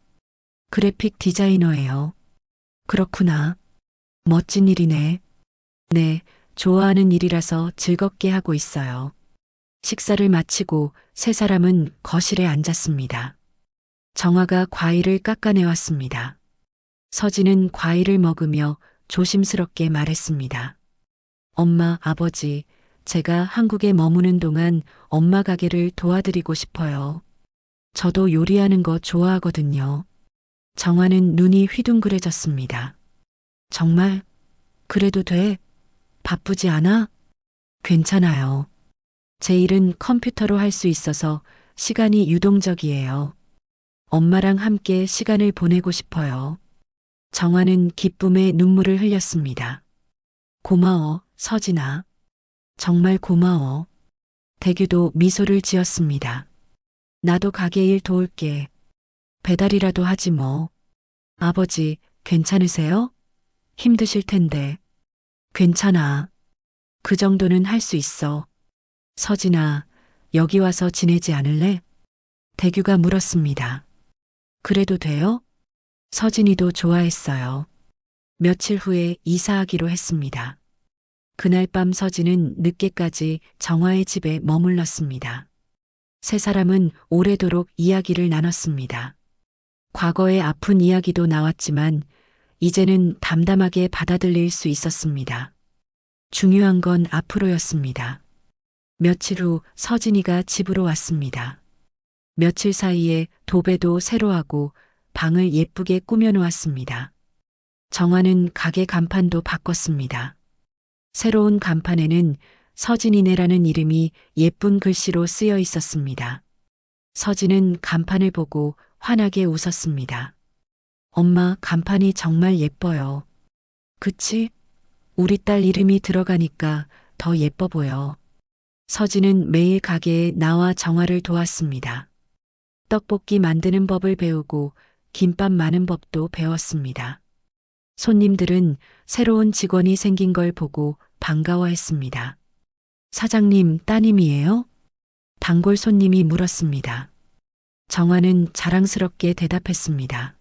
그래픽 디자이너예요. 그렇구나. 멋진 일이네. 네, 좋아하는 일이라서 즐겁게 하고 있어요. 식사를 마치고 세 사람은 거실에 앉았습니다. 정화가 과일을 깎아내왔습니다. 서진은 과일을 먹으며 조심스럽게 말했습니다. 엄마, 아버지, 제가 한국에 머무는 동안 엄마 가게를 도와드리고 싶어요. 저도 요리하는 거 좋아하거든요. 정화는 눈이 휘둥그레졌습니다. 정말? 그래도 돼? 바쁘지 않아? 괜찮아요. 제 일은 컴퓨터로 할 수 있어서 시간이 유동적이에요. 엄마랑 함께 시간을 보내고 싶어요. 정화는 기쁨의 눈물을 흘렸습니다. 고마워, 서진아. 정말 고마워. 대규도 미소를 지었습니다. 나도 가게 일 도울게. 배달이라도 하지 뭐. 아버지, 괜찮으세요? 힘드실 텐데. 괜찮아. 그 정도는 할 수 있어. 서진아, 여기 와서 지내지 않을래? 대규가 물었습니다. 그래도 돼요? 서진이도 좋아했어요. 며칠 후에 이사하기로 했습니다. 그날 밤 서진은 늦게까지 정화의 집에 머물렀습니다. 세 사람은 오래도록 이야기를 나눴습니다. 과거의 아픈 이야기도 나왔지만 이제는 담담하게 받아들일 수 있었습니다. 중요한 건 앞으로였습니다. 며칠 후 서진이가 집으로 왔습니다. 며칠 사이에 도배도 새로 하고 방을 예쁘게 꾸며놓았습니다. 정화는 가게 간판도 바꿨습니다. 새로운 간판에는 서진이네라는 이름이 예쁜 글씨로 쓰여 있었습니다. 서진은 간판을 보고 환하게 웃었습니다. 엄마, 간판이 정말 예뻐요. 그치? 우리 딸 이름이 들어가니까 더 예뻐 보여. 서진은 매일 가게에 나와 정화를 도왔습니다. 떡볶이 만드는 법을 배우고 김밥 마는 법도 배웠습니다. 손님들은 새로운 직원이 생긴 걸 보고 반가워했습니다. 사장님, 따님이에요? 단골 손님이 물었습니다. 정화는 자랑스럽게 대답했습니다.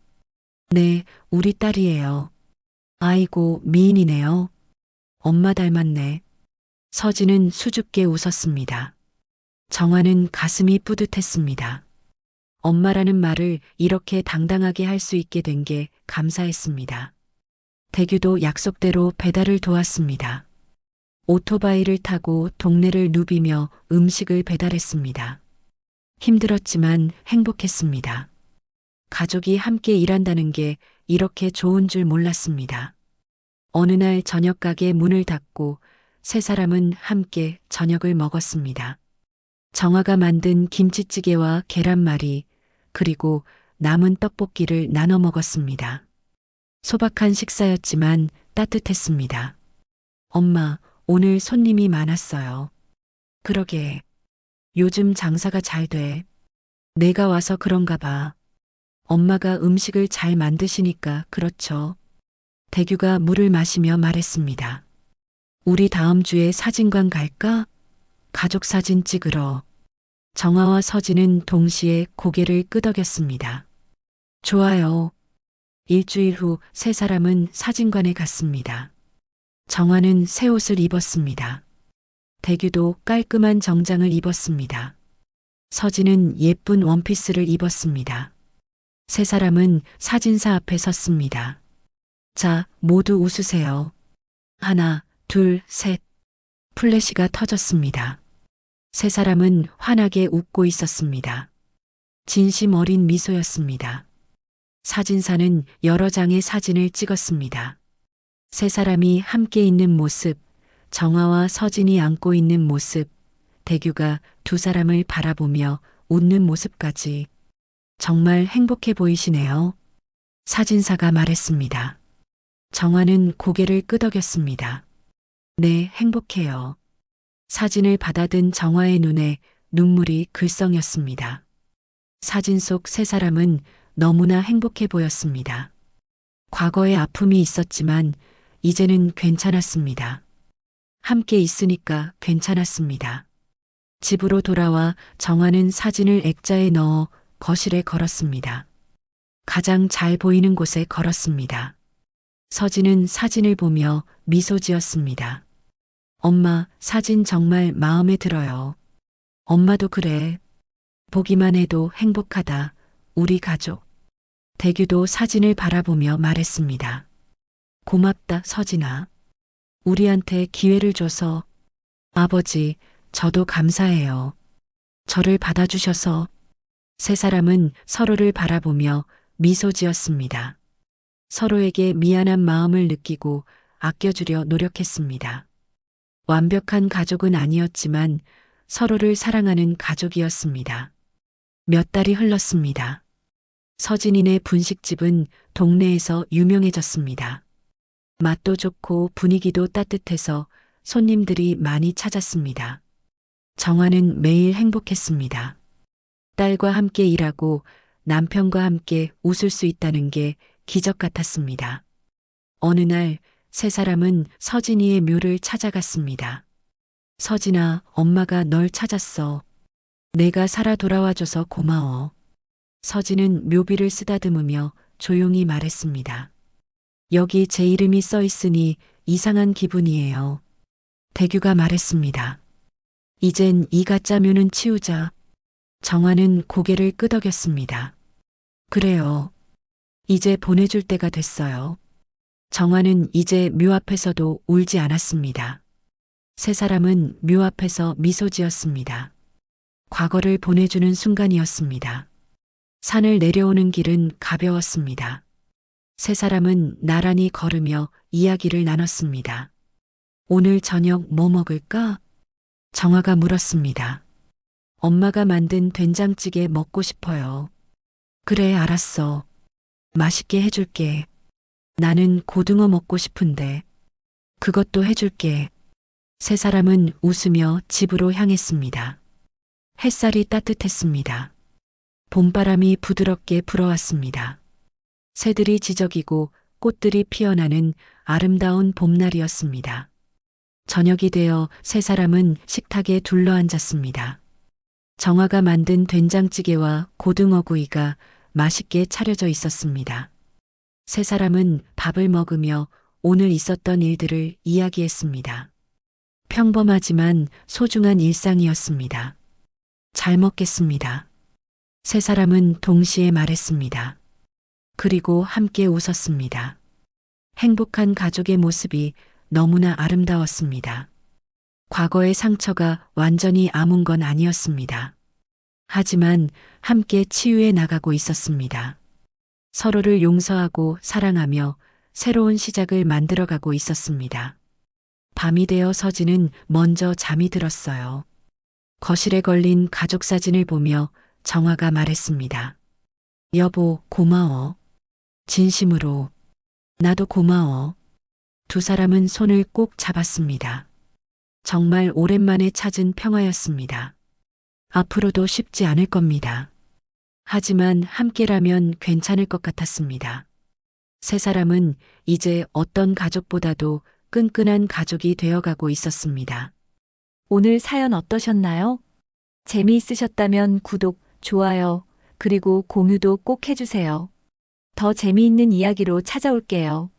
네, 우리 딸이에요. 아이고, 미인이네요. 엄마 닮았네. 서진은 수줍게 웃었습니다. 정화는 가슴이 뿌듯했습니다. 엄마라는 말을 이렇게 당당하게 할 수 있게 된 게 감사했습니다. 대규도 약속대로 배달을 도왔습니다. 오토바이를 타고 동네를 누비며 음식을 배달했습니다. 힘들었지만 행복했습니다. 가족이 함께 일한다는 게 이렇게 좋은 줄 몰랐습니다. 어느 날 저녁 가게 문을 닫고 세 사람은 함께 저녁을 먹었습니다. 정화가 만든 김치찌개와 계란말이 그리고 남은 떡볶이를 나눠 먹었습니다. 소박한 식사였지만 따뜻했습니다. 엄마, 오늘 손님이 많았어요. 그러게. 요즘 장사가 잘 돼. 내가 와서 그런가 봐. 엄마가 음식을 잘 만드시니까 그렇죠. 대규가 물을 마시며 말했습니다. 우리 다음 주에 사진관 갈까? 가족 사진 찍으러. 정화와 서진은 동시에 고개를 끄덕였습니다. 좋아요. 일주일 후 세 사람은 사진관에 갔습니다. 정화는 새 옷을 입었습니다. 대규도 깔끔한 정장을 입었습니다. 서진은 예쁜 원피스를 입었습니다. 세 사람은 사진사 앞에 섰습니다. 자, 모두 웃으세요. 하나, 둘, 셋. 플래시가 터졌습니다. 세 사람은 환하게 웃고 있었습니다. 진심 어린 미소였습니다. 사진사는 여러 장의 사진을 찍었습니다. 세 사람이 함께 있는 모습, 정아와 서진이 안고 있는 모습, 대규가 두 사람을 바라보며 웃는 모습까지 정말 행복해 보이시네요. 사진사가 말했습니다. 정아는 고개를 끄덕였습니다. 네, 행복해요. 사진을 받아든 정아의 눈에 눈물이 글썽였습니다. 사진 속 세 사람은 너무나 행복해 보였습니다. 과거에 아픔이 있었지만 이제는 괜찮았습니다. 함께 있으니까 괜찮았습니다. 집으로 돌아와 정아는 사진을 액자에 넣어 거실에 걸었습니다. 가장 잘 보이는 곳에 걸었습니다. 서진은 사진을 보며 미소 지었습니다. 엄마, 사진 정말 마음에 들어요. 엄마도 그래. 보기만 해도 행복하다. 우리 가족. 대규도 사진을 바라보며 말했습니다. 고맙다, 서진아. 우리한테 기회를 줘서. 아버지, 저도 감사해요. 저를 받아주셔서. 세 사람은 서로를 바라보며 미소 지었습니다. 서로에게 미안한 마음을 느끼고 아껴주려 노력했습니다. 완벽한 가족은 아니었지만 서로를 사랑하는 가족이었습니다. 몇 달이 흘렀습니다. 서진이네 분식집은 동네에서 유명해졌습니다. 맛도 좋고 분위기도 따뜻해서 손님들이 많이 찾았습니다. 정아는 매일 행복했습니다. 딸과 함께 일하고 남편과 함께 웃을 수 있다는 게 기적 같았습니다. 어느 날 세 사람은 서진이의 묘를 찾아갔습니다. 서진아, 엄마가 널 찾았어. 내가 살아 돌아와줘서 고마워. 서진은 묘비를 쓰다듬으며 조용히 말했습니다. 여기 제 이름이 써 있으니 이상한 기분이에요. 대규가 말했습니다. 이젠 이 가짜 묘는 치우자. 정아는 고개를 끄덕였습니다. 그래요. 이제 보내줄 때가 됐어요. 정아는 이제 묘 앞에서도 울지 않았습니다. 세 사람은 묘 앞에서 미소 지었습니다. 과거를 보내주는 순간이었습니다. 산을 내려오는 길은 가벼웠습니다. 세 사람은 나란히 걸으며 이야기를 나눴습니다. 오늘 저녁 뭐 먹을까? 정아가 물었습니다. 엄마가 만든 된장찌개 먹고 싶어요. 그래, 알았어. 맛있게 해줄게. 나는 고등어 먹고 싶은데. 그것도 해줄게. 세 사람은 웃으며 집으로 향했습니다. 햇살이 따뜻했습니다. 봄바람이 부드럽게 불어왔습니다. 새들이 지저귀고 꽃들이 피어나는 아름다운 봄날이었습니다. 저녁이 되어 세 사람은 식탁에 둘러앉았습니다. 정아가 만든 된장찌개와 고등어 구이가 맛있게 차려져 있었습니다. 세 사람은 밥을 먹으며 오늘 있었던 일들을 이야기했습니다. 평범하지만 소중한 일상이었습니다. 잘 먹겠습니다. 세 사람은 동시에 말했습니다. 그리고 함께 웃었습니다. 행복한 가족의 모습이 너무나 아름다웠습니다. 과거의 상처가 완전히 아문 건 아니었습니다. 하지만 함께 치유해 나가고 있었습니다. 서로를 용서하고 사랑하며 새로운 시작을 만들어가고 있었습니다. 밤이 되어 서진은 먼저 잠이 들었어요. 거실에 걸린 가족 사진을 보며 정아가 말했습니다. 여보, 고마워. 진심으로. 나도 고마워. 두 사람은 손을 꼭 잡았습니다. 정말 오랜만에 찾은 평화였습니다. 앞으로도 쉽지 않을 겁니다. 하지만 함께라면 괜찮을 것 같았습니다. 세 사람은 이제 어떤 가족보다도 끈끈한 가족이 되어가고 있었습니다.
오늘 사연 어떠셨나요? 재미있으셨다면 구독, 좋아요, 그리고 공유도 꼭 해주세요. 더 재미있는 이야기로 찾아올게요.